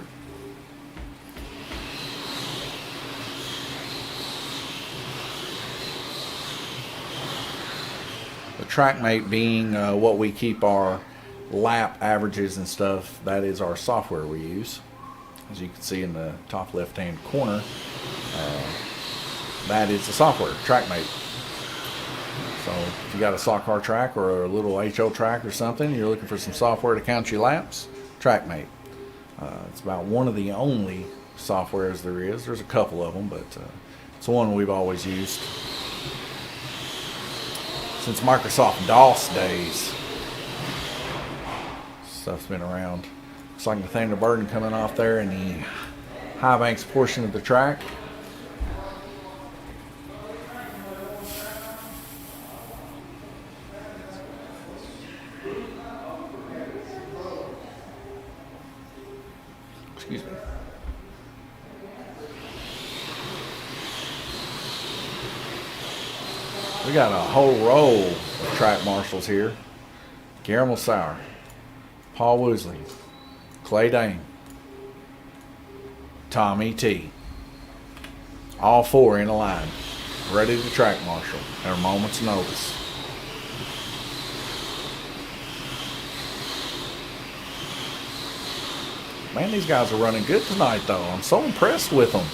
S1: The track mate being what we keep our lap averages and stuff. That is our software we use. As you can see in the top left hand corner, that is the software, TrackMate. So if you got a stock car track or a little HO track or something, you're looking for some software to count your laps, TrackMate. It's about one of the only softwares there is. There's a couple of them, but it's one we've always used since Microsoft DOS days. Stuff's been around. Looks like Nathaniel Burden coming off there in the high banks portion of the track. Excuse me. We got a whole row of track marshals here. Guillermo Sauer, Paul Woosley, Clay Dane, Tommy T. All four in a line, ready to track marshal at a moment's notice. Man, these guys are running good tonight, though. I'm so impressed with them.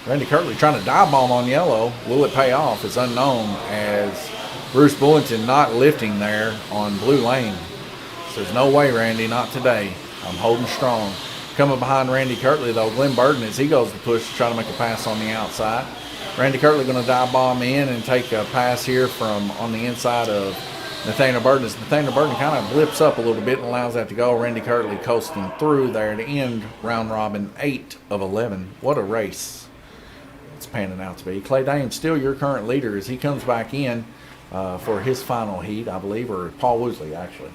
S1: Randy Kirtley trying to dive bomb on yellow. Will it pay off? Is unknown, as Bruce Bullington not lifting there on blue lane. Says, no way, Randy, not today. I'm holding strong. Coming behind Randy Kirtley, though, Glenn Burden, as he goes to push to try to make a pass on the outside. Randy Kirtley going to dive bomb in and take a pass here from on the inside of Nathaniel Burden. As Nathaniel Burden kind of blips up a little bit and allows that to go. Randy Kirtley coasting through there to end round robin 8 of 11. What a race it's panning out to be. Clay Dane still your current leader as he comes back in for his final heat, I believe, or Paul Woosley, actually.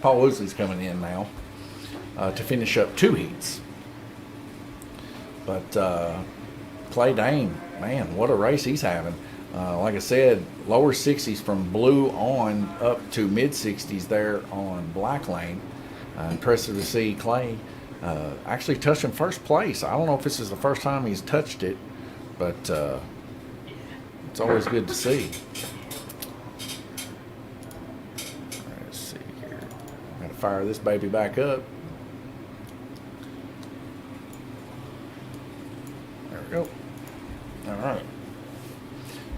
S1: Paul Woosley's coming in now to finish up 2 heats. But Clay Dane, man, what a race he's having. Like I said, lower 60s from blue on up to mid 60s there on black lane. Impressive to see Clay actually touching first place. I don't know if this is the first time he's touched it, but it's always good to see. Let's see here. I'm going to fire this baby back up. There we go. All right.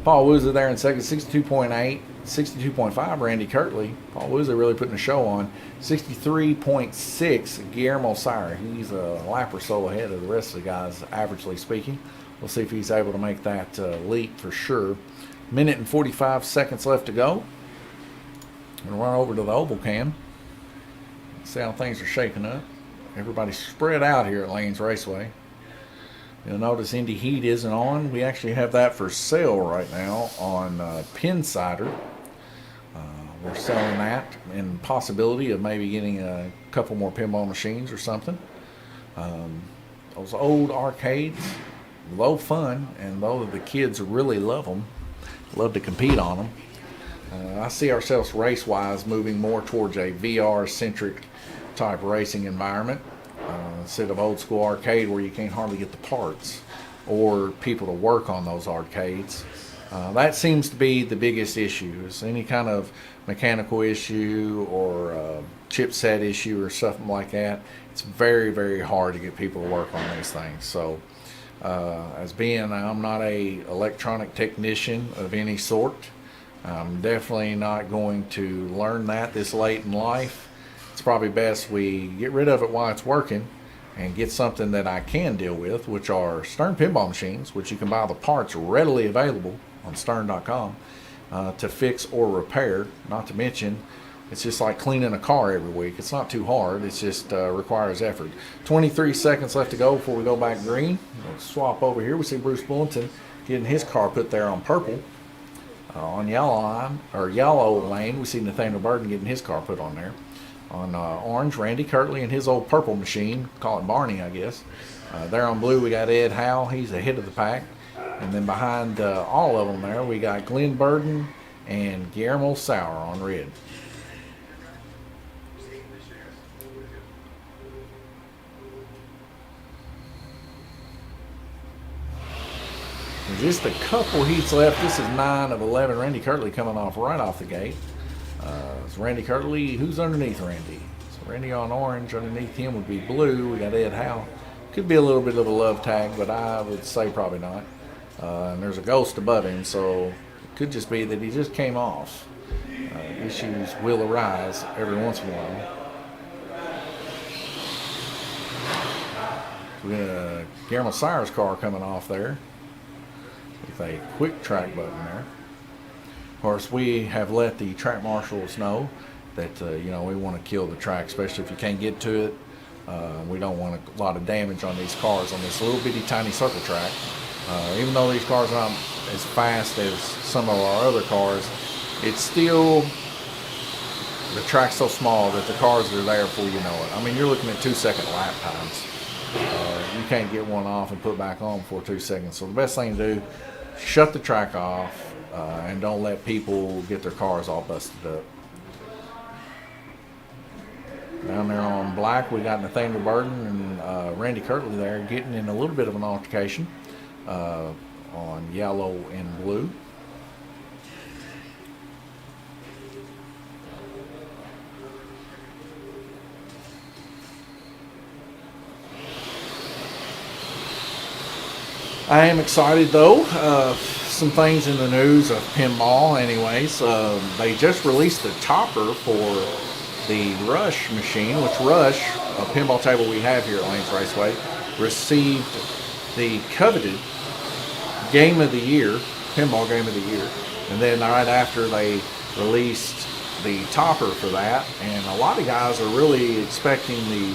S1: Paul Woosley there in second, 62.8, 62.5, Randy Kirtley. Paul Woosley really putting a show on. 63.6, Guillermo Sauer. He's a lap or so ahead of the rest of the guys, averagely speaking. We'll see if he's able to make that leap for sure. Minute and 45 seconds left to go. I'm going to run over to the oval cam. See how things are shaping up. Everybody's spread out here at Lanes Raceway. You'll notice Indy Heat isn't on. We actually have that for sale right now on Pinsider. We're selling that in possibility of maybe getting a couple more pinball machines or something. Those old arcades, low fun, and though the kids really love them, love to compete on them. I see ourselves race-wise moving more towards a VR-centric type racing environment. Instead of old school arcade where you can't hardly get the parts or people to work on those arcades. That seems to be the biggest issue, is any kind of mechanical issue or chipset issue or something like that. It's very, very hard to get people to work on these things. So as being, I'm not a electronic technician of any sort. I'm definitely not going to learn that this late in life. It's probably best we get rid of it while it's working and get something that I can deal with, which are Stern pinball machines, which you can buy the parts readily available on stern.com to fix or repair. Not to mention, it's just like cleaning a car every week. It's not too hard. It just requires effort. 23 seconds left to go before we go back green. We'll swap over here. We see Bruce Bullington getting his car put there on purple. On yellow lane, we see Nathaniel Burden getting his car put on there. On orange, Randy Kirtley and his old purple machine, call it Barney, I guess. There on blue, we got Ed Howell. He's ahead of the pack. And then behind all of them there, we got Glenn Burden and Guillermo Sauer on red. There's just a couple heats left. This is 9 of 11. Randy Kirtley coming off right off the gate. It's Randy Kirtley. Who's underneath Randy? So Randy on orange. Underneath him would be blue. We got Ed Howe. Could be a little bit of a love tag, but I would say probably not. And there's a ghost above him, so it could just be that he just came off. Issues will arise every once in a while. We got Guillermo Sauer's car coming off there with a quick track button there. Of course, we have let the track marshals know that we want to kill the track, especially if you can't get to it. We don't want a lot of damage on these cars on this little bitty tiny circle track. Even though these cars aren't as fast as some of our other cars, it's still, the track's so small that the cars are there before you know it. I mean, you're looking at 2-second lap times. You can't get one off and put back on before 2 seconds. So the best thing to do, shut the track off and don't let people get their cars all busted up. Down there on black, we got Nathaniel Burden and Randy Kirtley there getting in a little bit of an altercation on yellow and blue. I am excited though. Some things in the news of pinball anyways. They just released the topper for the Rush machine, which Rush, a pinball table we have here at Lanes Raceway, received the coveted Game of the Year, Pinball Game of the Year. And then right after they released the topper for that, and a lot of guys are really expecting the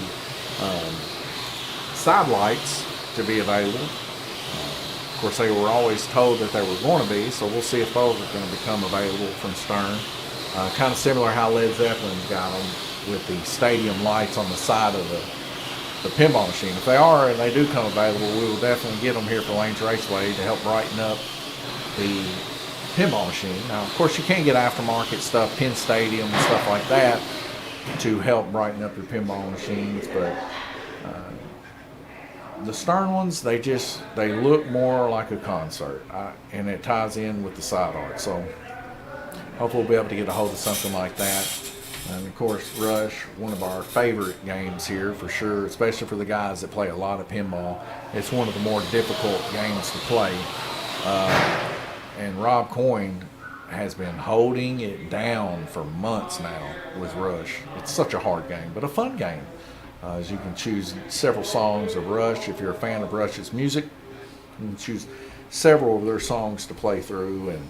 S1: side lights to be available. Of course, they were always told that they were going to be, so we'll see if those are going to become available from Stern. Kind of similar how Led Zeppelin's got them with the stadium lights on the side of the pinball machine. If they are and they do come available, we will definitely get them here for Lanes Raceway to help brighten up the pinball machine. Now, of course, you can't get aftermarket stuff, Penn Stadium and stuff like that, to help brighten up your pinball machines, but the Stern ones, they look more like a concert, and it ties in with the side art. So hopefully we'll be able to get a hold of something like that. And of course, Rush, one of our favorite games here for sure, especially for the guys that play a lot of pinball. It's one of the more difficult games to play. And Rob Coyne has been holding it down for months now with Rush. It's such a hard game, but a fun game. As you can choose several songs of Rush. If you're a fan of Rush's music, you can choose several of their songs to play through and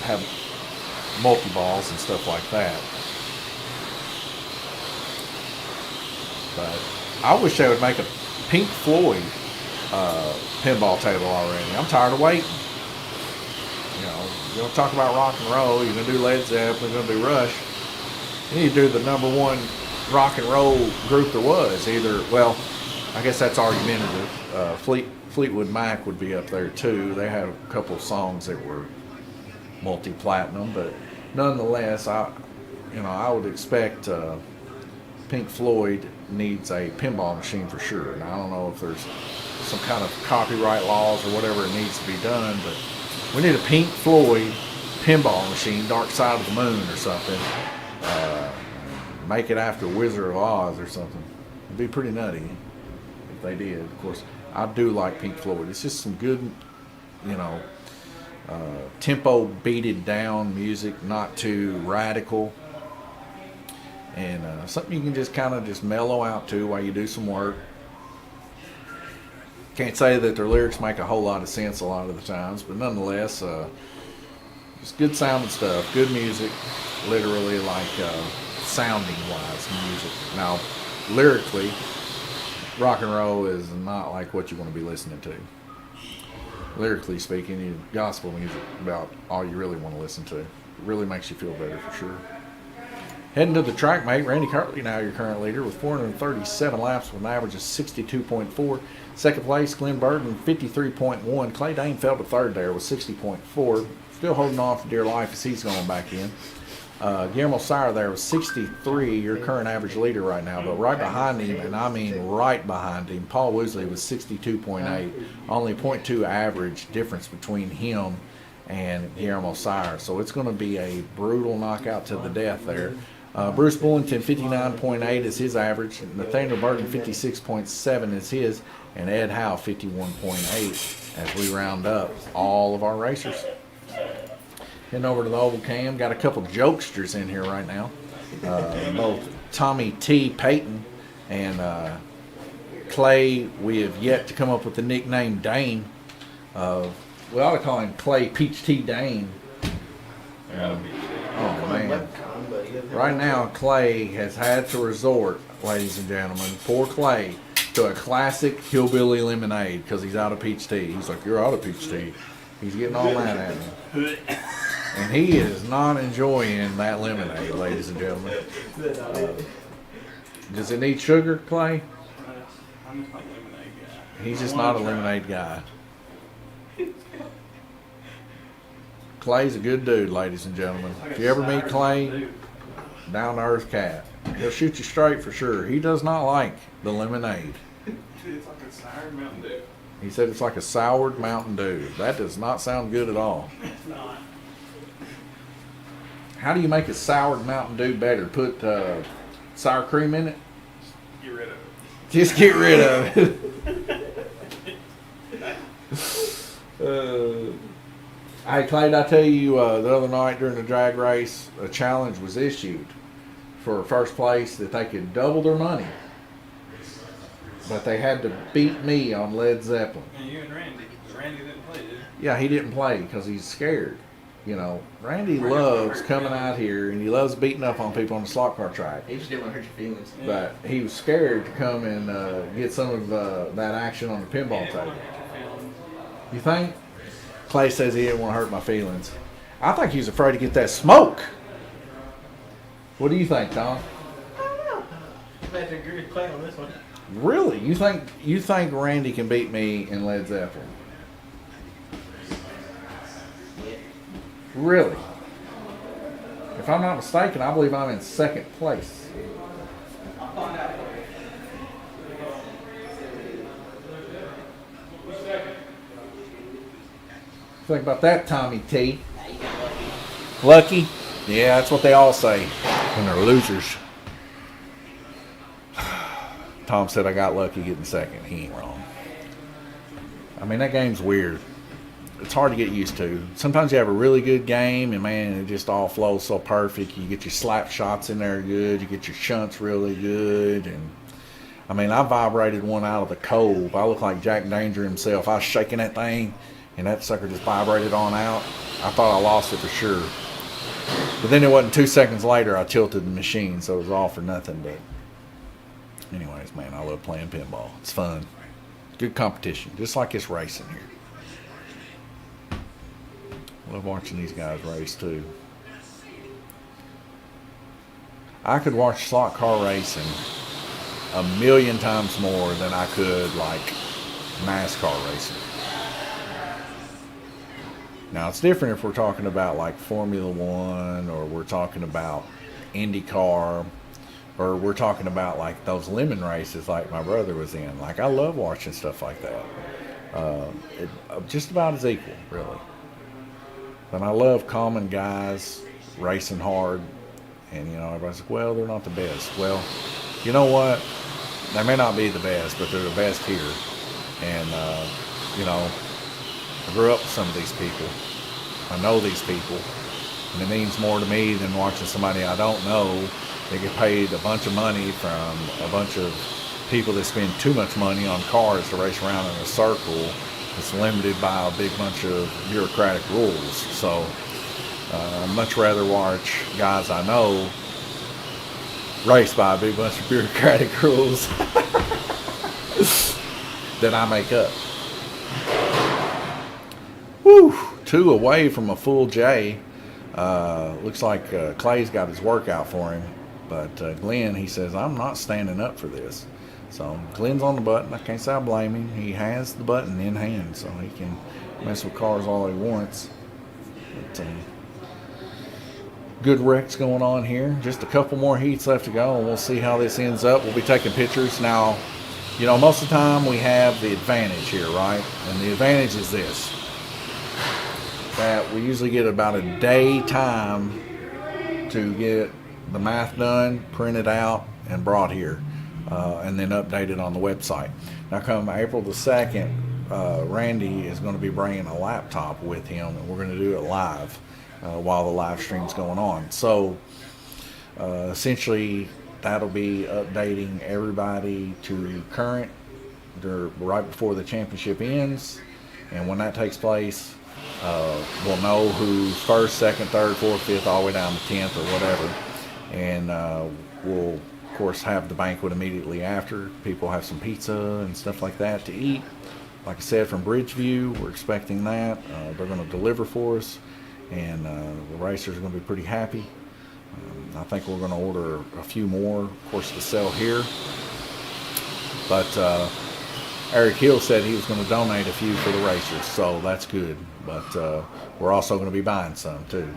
S1: have multi-balls and stuff like that. But I wish they would make a Pink Floyd pinball table already. I'm tired of waiting. You're going to talk about rock and roll, you're going to do Led Zeppelin, you're going to do Rush. You need to do the number one rock and roll group there was. Either, well, I guess that's argumentative. Fleetwood Mac would be up there too. They had a couple of songs that were multi-platinum, but nonetheless, I would expect Pink Floyd needs a pinball machine for sure. And I don't know if there's some kind of copyright laws or whatever it needs to be done, but we need a Pink Floyd pinball machine, Dark Side of the Moon or something. Make it after Wizard of Oz or something. It'd be pretty nutty if they did. Of course, I do like Pink Floyd. It's just some good, tempo beated down music, not too radical, and something you can just kind of just mellow out to while you do some work. Can't say that their lyrics make a whole lot of sense a lot of the times, but nonetheless, just good sounding stuff, good music, literally like sounding wise music. Now, lyrically, rock and roll is not like what you want to be listening to. Lyrically speaking, gospel music about all you really want to listen to. It really makes you feel better for sure. Heading to the track, mate. Randy Cartley now your current leader with 437 laps with an average of 62.4. Second place, Glenn Burton, 53.1. Clay Dane fell to third there with 60.4. Still holding on for dear life as he's going back in. Guillermo Sire there was 63, your current average leader right now. But right behind him, and I mean right behind him, Paul Woosley was 62.8. Only 0.2 average difference between him and Guillermo Sire. So it's going to be a brutal knockout to the death there. Bruce Bullington, 59.8 is his average. Nathaniel Burton, 56.7 is his. And Ed Howe, 51.8 as we round up all of our racers. Heading over to the oval cam. Got a couple jokesters in here right now. Both Tommy T. Payton and Clay. We have yet to come up with the nickname Dane. We ought to call him Clay Peach T. Dane. Oh, man. Right now, Clay has had to resort, ladies and gentlemen, poor Clay, to a classic hillbilly lemonade because he's out of peach tea. He's like, you're out of peach tea. He's getting all mad at me. And he is not enjoying that lemonade, ladies and gentlemen. Does it need sugar, Clay?
S4: I'm not a lemonade guy.
S1: He's just not a lemonade guy. Clay's a good dude, ladies and gentlemen. If you ever meet Clay, down-to-earth cat. He'll shoot you straight for sure. He does not like the lemonade.
S4: It's like a sour Mountain Dew.
S1: He said it's like a soured Mountain Dew. That does not sound good at all.
S4: It's not.
S1: How do you make a soured Mountain Dew better? Put sour cream in it?
S4: Get rid of it.
S1: Just get rid of it. Hey, Clay, did I tell you the other night during the drag race, a challenge was issued for first place that they could double their money. But they had to beat me on Led Zeppelin.
S4: And you and Randy. Randy didn't play, did he?
S1: Yeah, he didn't play because he's scared. You know, Randy loves coming out here and he loves beating up on people on the slot car track.
S5: He just didn't want to hurt your feelings.
S1: But he was scared to come and get some of that action on the pinball table. You think? Clay says he didn't want to hurt my feelings. I think he was afraid to get that smoke. What do you think, Tom?
S5: I don't know. I have to agree with Clay on this one.
S1: Really? You think Randy can beat me in Led Zeppelin?
S5: Yeah.
S1: Really? If I'm not mistaken, I believe I'm in second place.
S5: I'll find out.
S1: Think about that, Tommy T.
S5: Nah, you got lucky.
S1: Lucky? Yeah, that's what they all say when they're losers. Tom said I got lucky getting second. He ain't wrong. I mean, that game's weird. It's hard to get used to. Sometimes you have a really good game, and man, it just all flows so perfect. You get your slap shots in there good. You get your shunts really good. And I mean, I vibrated one out of the cove. I look like Jack Danger himself. I was shaking that thing, and that sucker just vibrated on out. I thought I lost it for sure. But then it wasn't 2 seconds later, I tilted the machine, so it was all for nothing. But anyways, man, I love playing pinball. It's fun. Good competition, just like it's racing here. Love watching these guys race too. I could watch slot car racing 1,000,000 times more than I could like NASCAR racing. Now it's different if we're talking about like Formula One, or we're talking about IndyCar, or we're talking about like those lemon races like my brother was in. Like, I love watching stuff like that. Just about as equal, really. But I love common guys racing hard, and you know, everybody's like, well, they're not the best. Well, you know what? They may not be the best, but they're the best here. And you know, I grew up with some of these people. I know these people, and it means more to me than watching somebody I don't know. They get paid a bunch of money from a bunch of people that spend too much money on cars to race around in a circle. It's limited by a big bunch of bureaucratic rules. So I'd much rather watch guys I know race by a big bunch of bureaucratic rules that I make up. Whew, 2 away from a full J. Looks like Clay's got his workout for him. But Glenn, he says, I'm not standing up for this. So Glenn's on the button. I can't say I blame him. He has the button in hand, so he can mess with cars all he wants. But, good wrecks going on here. Just a couple more heats left to go, and we'll see how this ends up. We'll be taking pictures. Now, you know, most of the time we have the advantage here, right? And the advantage is this, that we usually get about a day time to get the math done, printed out, and brought here, and then updated on the website. Now, come April the 2nd, Randy is going to be bringing a laptop with him, and we're going to do it live while the live stream's going on. So, essentially, that'll be updating everybody to current right before the championship ends, and when that takes place, we'll know who's first, second, third, fourth, fifth, all the way down to 10th or whatever. And we'll, of course, have the banquet immediately after. People have some pizza and stuff like that to eat. Like I said, from Bridgeview, we're expecting that. They're going to deliver for us, and the racers are going to be pretty happy. I think we're going to order a few more, of course, to sell here. But Eric Hill said he was going to donate a few for the racers, so that's good. But we're also going to be buying some too,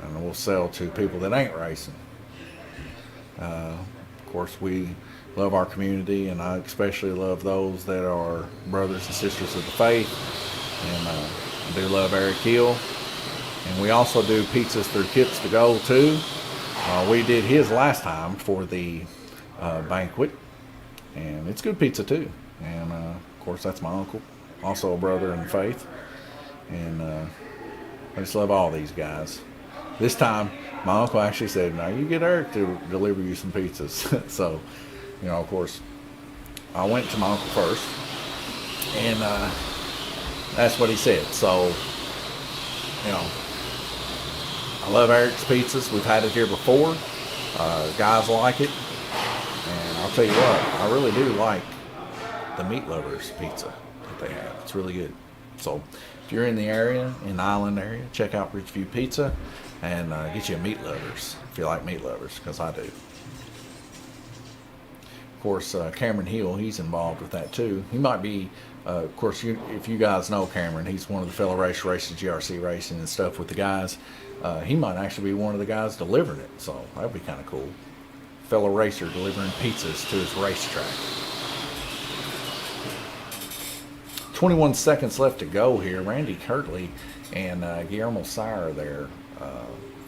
S1: and we'll sell to people that ain't racing. Of course, we love our community, and I especially love those that are brothers and sisters of the faith, and I do love Eric Hill. And we also do pizzas through Kips to Go too. We did his last time for the banquet, and it's good pizza too. And of course, that's my uncle, also a brother in the faith. And I just love all these guys. This time, my uncle actually said, "Now you get Eric to deliver you some pizzas." So, you know, of course, I went to my uncle first, and that's what he said. So, you know, I love Eric's pizzas. We've had it here before. Guys like it. And I'll tell you what, I really do like the Meat Lovers pizza that they have. It's really good. So if you're in the area, in the island area, check out Bridgeview Pizza and get you a Meat Lovers if you like Meat Lovers, because I do. Of course, Cameron Hill, he's involved with that too. He might be, of course, if you guys know Cameron, he's one of the fellow races, GRC racing and stuff with the guys. He might actually be one of the guys delivering it, so that'd be kind of cool. Fellow racer delivering pizzas to his racetrack. 21 seconds left to go here. Randy Kirtley and Guillermo Sire there,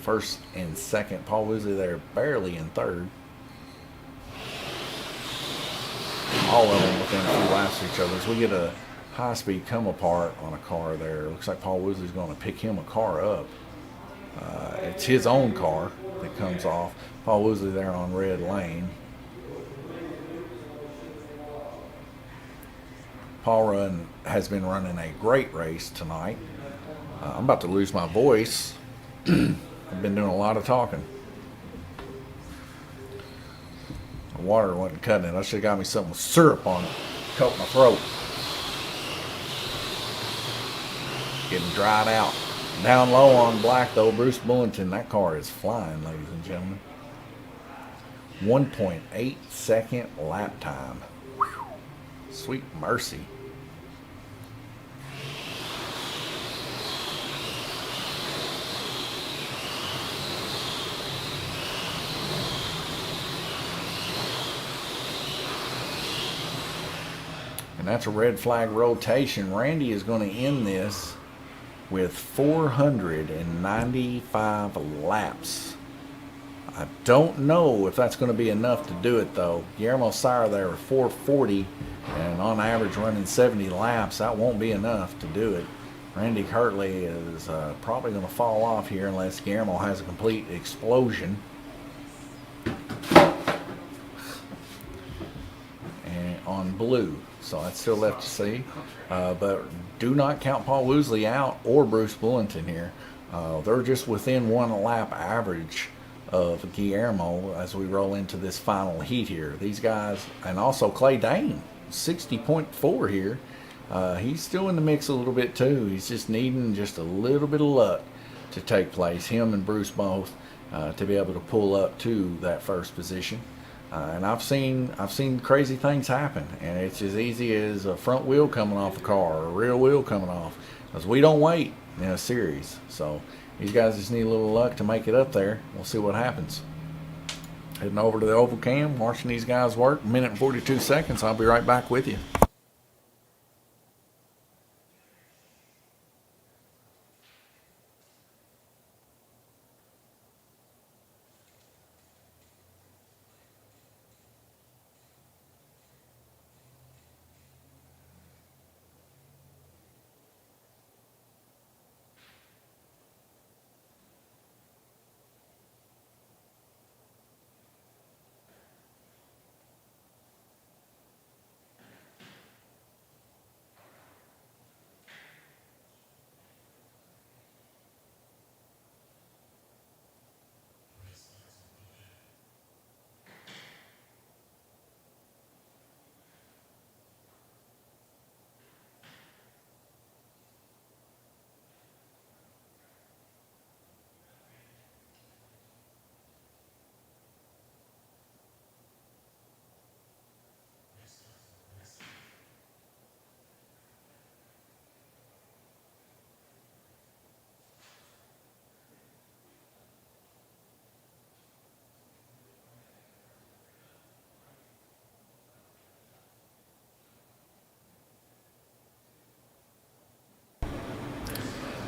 S1: first and second. Paul Woosley there barely in third. All of them within a few laps of each other. As we get a high-speed come apart on a car there. Looks like Paul Woosley's going to pick him a car up. It's his own car that comes off. Paul Woosley there on red lane. Paul has been running a great race tonight. I'm about to lose my voice. I've been doing a lot of talking. The water wasn't cutting it. I should have got me something with syrup on it. Cut my throat. Getting dried out. Down low on black though, Bruce Bullington. That car is flying, ladies and gentlemen. 1.8 second lap time. Whew. Sweet mercy. And that's a red flag rotation. Randy is going to end this with 495 laps. I don't know if that's going to be enough to do it though. Guillermo Sire there at 440 and on average running 70 laps. That won't be enough to do it. Randy Kirtley is probably going to fall off here unless Guillermo has a complete explosion. And on blue. So that's still left to see. But do not count Paul Woosley out or Bruce Bullington here. They're just within one lap average of Guillermo as we roll into this final heat here. These guys, and also Clay Dane, 60.4 here. He's still in the mix a little bit too. He's just needing just a little bit of luck to take place. Him and Bruce both. to be able to pull up to that first position. And I've seen crazy things happen, and it's as easy as a front wheel coming off a car or a rear wheel coming off, because we don't wait in a series. So these guys just need a little luck to make it up there. We'll see what happens. Heading over to the oval cam, watching these guys work. 1 minute and 42 seconds. I'll be right back with you.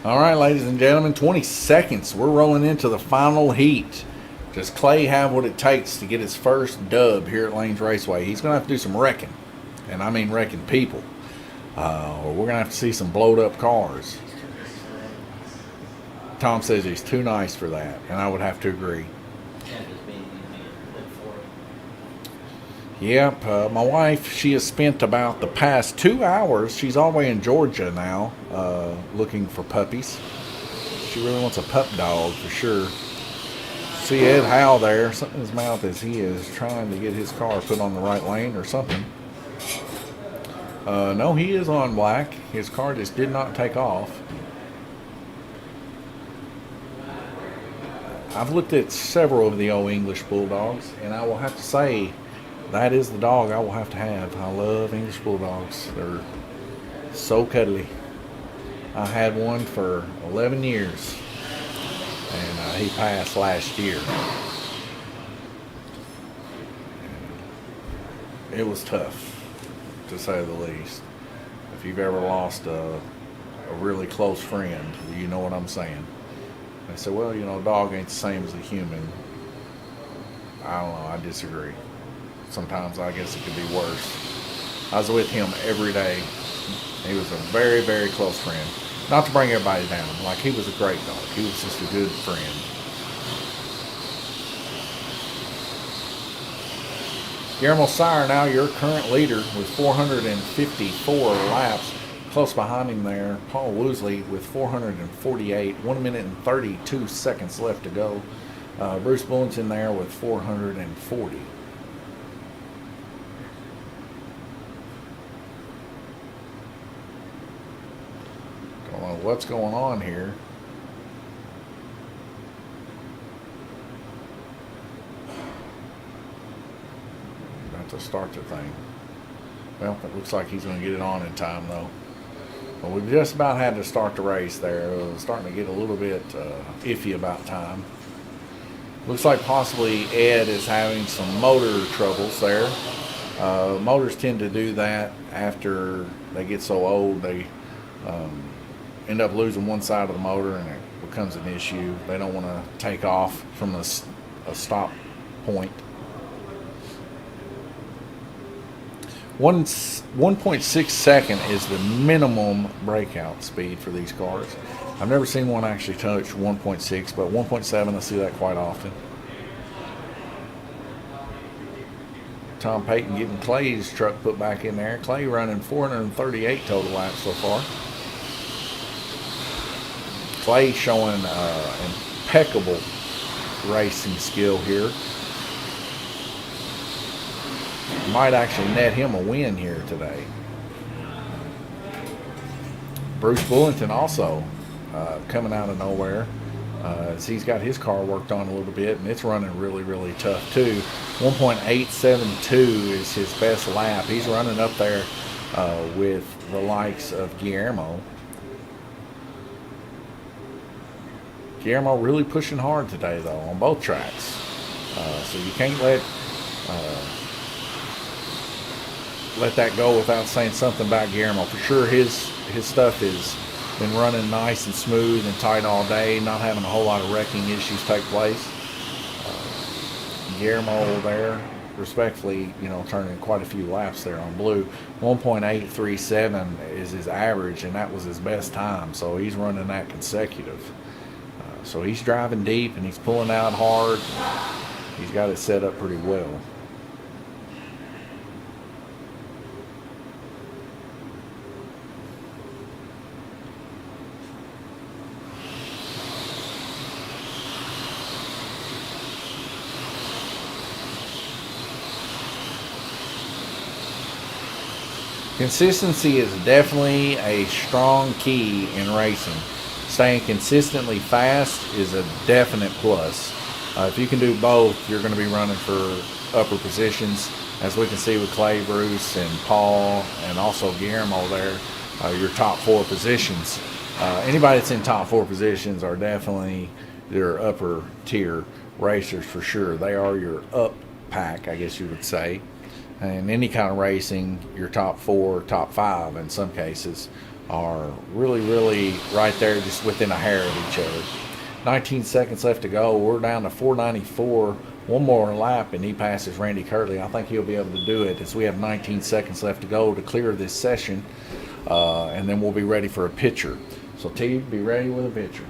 S1: All right, ladies and gentlemen, 20 seconds. We're rolling into the final heat. Does Clay have what it takes to get his first dub here at Lanes Raceway? He's going to have to do some wrecking, and I mean wrecking people. Or we're going to have to see some blowed up cars. Tom says he's too nice for that, and I would have to agree. Yep, my wife, she has spent about the past 2 hours, she's all the way in Georgia now, looking for puppies. She really wants a pup dog for sure. See Ed Howe there, something in his mouth as he is trying to get his car put on the right lane or something. No, he is on black. His car just did not take off. I've looked at several of the old English Bulldogs, and I will have to say, that is the dog I will have to have. I love English Bulldogs. They're so cuddly. I had one for 11 years, and he passed last year. It was tough, to say the least. If you've ever lost a really close friend, you know what I'm saying. They said, well, you know, a dog ain't the same as a human. I don't know, I disagree. Sometimes I guess it could be worse. I was with him every day. He was a very, very close friend. Not to bring everybody down. Like, he was a great dog. He was just a good friend. Guillermo Sire, now your current leader with 454 laps. Close behind him there, Paul Woosley with 448. 1 minute and 32 seconds left to go. Bruce Bullington there with 440. What's going on here? About to start the thing. Well, it looks like he's going to get it on in time, though. But we just about had to start the race there. It was starting to get a little bit iffy about time. Looks like possibly Ed is having some motor troubles there. Motors tend to do that after they get so old. They end up losing one side of the motor, and it becomes an issue. They don't want to take off from a stop point. 1.6 second is the minimum breakout speed for these cars. I've never seen one actually touch 1.6, but 1.7, I see that quite often. Tom Payton getting Clay's truck put back in there. Clay running 438 total laps so far. Clay showing impeccable racing skill here. Might actually net him a win here today. Bruce Bullington also coming out of nowhere. as he's got his car worked on a little bit, and it's running really, really tough too. 1.872 is his best lap. He's running up there with the likes of Guillermo. Guillermo really pushing hard today, though, on both tracks. So you can't let that go without saying something about Guillermo. For sure, his stuff has been running nice and smooth and tight all day, not having a whole lot of wrecking issues take place. Guillermo there, respectfully, turning quite a few laps there on blue. 1.837 is his average, and that was his best time. So he's running that consecutive. So he's driving deep and he's pulling out hard. He's got it set up pretty well. Consistency is definitely a strong key in racing. Staying consistently fast is a definite plus. If you can do both, you're going to be running for upper positions. As we can see with Clay, Bruce, and Paul, and also Guillermo there, your top 4 positions. Anybody that's in top 4 positions are definitely your upper tier racers for sure. They are your up pack, I guess you would say. And any kind of racing, your top 4, top 5 in some cases are really, really right there, just within a hair of each other. 19 seconds left to go. We're down to 494. One more lap and he passes Randy Kirtley. I think he'll be able to do it, as we have 19 seconds left to go to clear this session, and then we'll be ready for a picture. So T, be ready with a picture.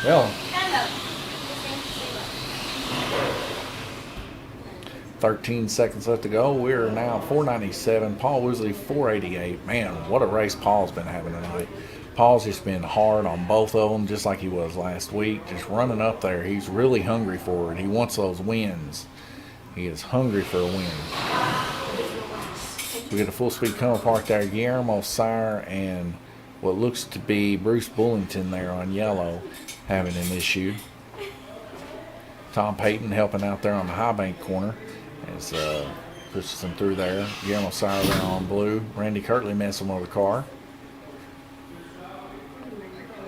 S1: Well, 13 seconds left to go. We're now 497. Paul Woosley 488. Man, what a race Paul's been having tonight. Paul's just been hard on both of them, just like he was last week. Just running up there. He's really hungry for it. He wants those wins. He is hungry for a win. We get a full speed come apart there. Guillermo Sire and what looks to be Bruce Bullington there on yellow having an issue. Tom Payton helping out there on the high bank corner. As pushes him through there. Guillermo Sire there on blue. Randy Kirtley messing with the car.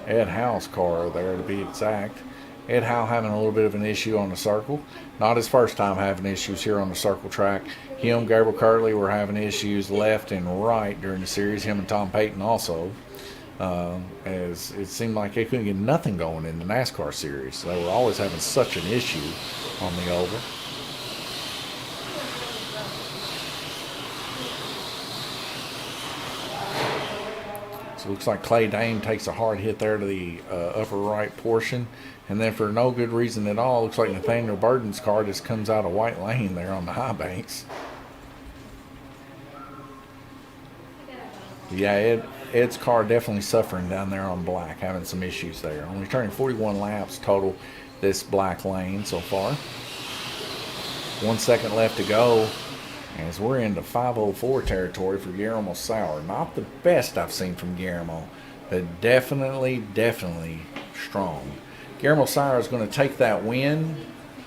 S1: Ed Howe's car there to be exact. Ed Howe having a little bit of an issue on the circle. Not his first time having issues here on the circle track. Him, Gabriel Kirtley were having issues left and right during the series. Him and Tom Payton also. As it seemed like they couldn't get nothing going in the NASCAR series. They were always having such an issue on the oval. So it looks like Clay Dane takes a hard hit there to the upper right portion. And then for no good reason at all, looks like Nathaniel Burden's car just comes out of white lane there on the high banks. Yeah, Ed's car definitely suffering down there on black, having some issues there. Only turning 41 laps total this black lane so far. 1 second left to go. As we're into 504 territory for Guillermo Sire. Not the best I've seen from Guillermo, but definitely strong. Guillermo Sire is going to take that win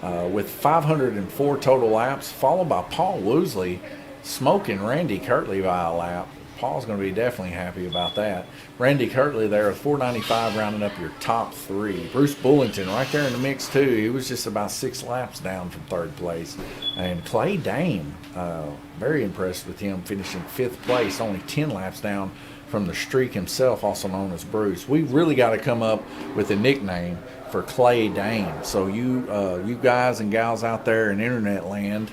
S1: with 504 total laps, followed by Paul Woosley smoking Randy Kirtley by a lap. Paul's going to be definitely happy about that. Randy Kirtley there with 495 rounding up your top 3. Bruce Bullington right there in the mix too. He was just about 6 laps down from 3rd place. And Clay Dane, very impressed with him finishing 5th place, only 10 laps down from the streak himself, also known as Bruce. We really got to come up with a nickname for Clay Dane. So you guys and gals out there in internet land,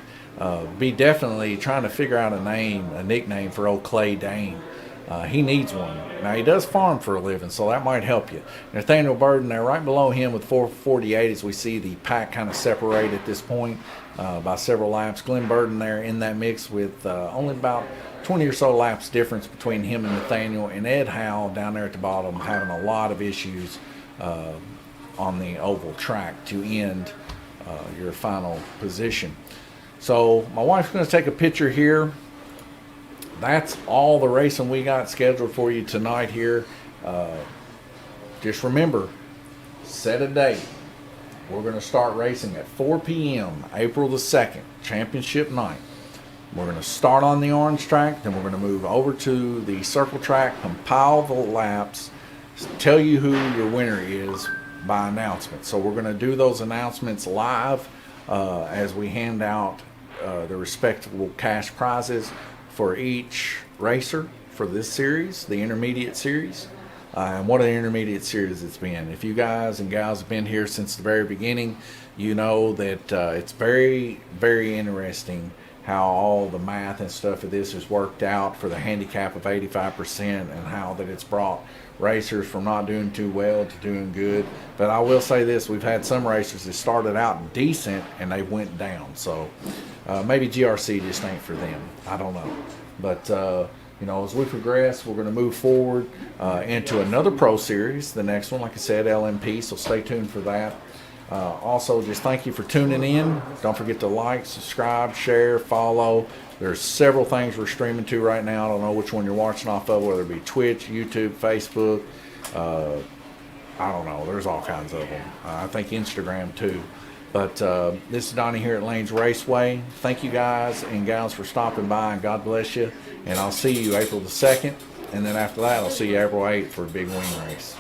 S1: be definitely trying to figure out a nickname for old Clay Dane. He needs one. Now, he does farm for a living, so that might help you. Nathaniel Burden there right below him with 448 as we see the pack kind of separate at this point by several laps. Glenn Burden there in that mix with only about 20 or so laps difference between him and Nathaniel. And Ed Howe down there at the bottom having a lot of issues on the oval track to end your final position. So my wife's going to take a picture here. That's all the racing we got scheduled for you tonight here. Just remember, set a date. We're going to start racing at 4 p.m. April the 2nd, championship night. We're going to start on the orange track, then we're going to move over to the circle track, compile the laps, tell you who your winner is by announcement. So we're going to do those announcements live as we hand out the respectable cash prizes for each racer for this series, the intermediate series. And what an intermediate series it's been. If you guys and gals have been here since the very beginning, you know that it's very, very interesting how all the math and stuff of this has worked out for the handicap of 85% and how that it's brought racers from not doing too well to doing good. But I will say this, we've had some racers that started out decent and they went down. So maybe GRC just ain't for them. I don't know. But you know, as we progress, we're going to move forward into another Pro Series. The next one, like I said, LMP, so stay tuned for that. Also, just thank you for tuning in. Don't forget to like, subscribe, share, follow. There's several things we're streaming to right now. I don't know which one you're watching off of, whether it be Twitch, YouTube, Facebook. I don't know. There's all kinds of them. I think Instagram too. But this is Donnie here at Lane's Raceway. Thank you guys and gals for stopping by, and God bless you. And I'll see you April the 2nd. And then after that, I'll see you April 8th for a big wing race.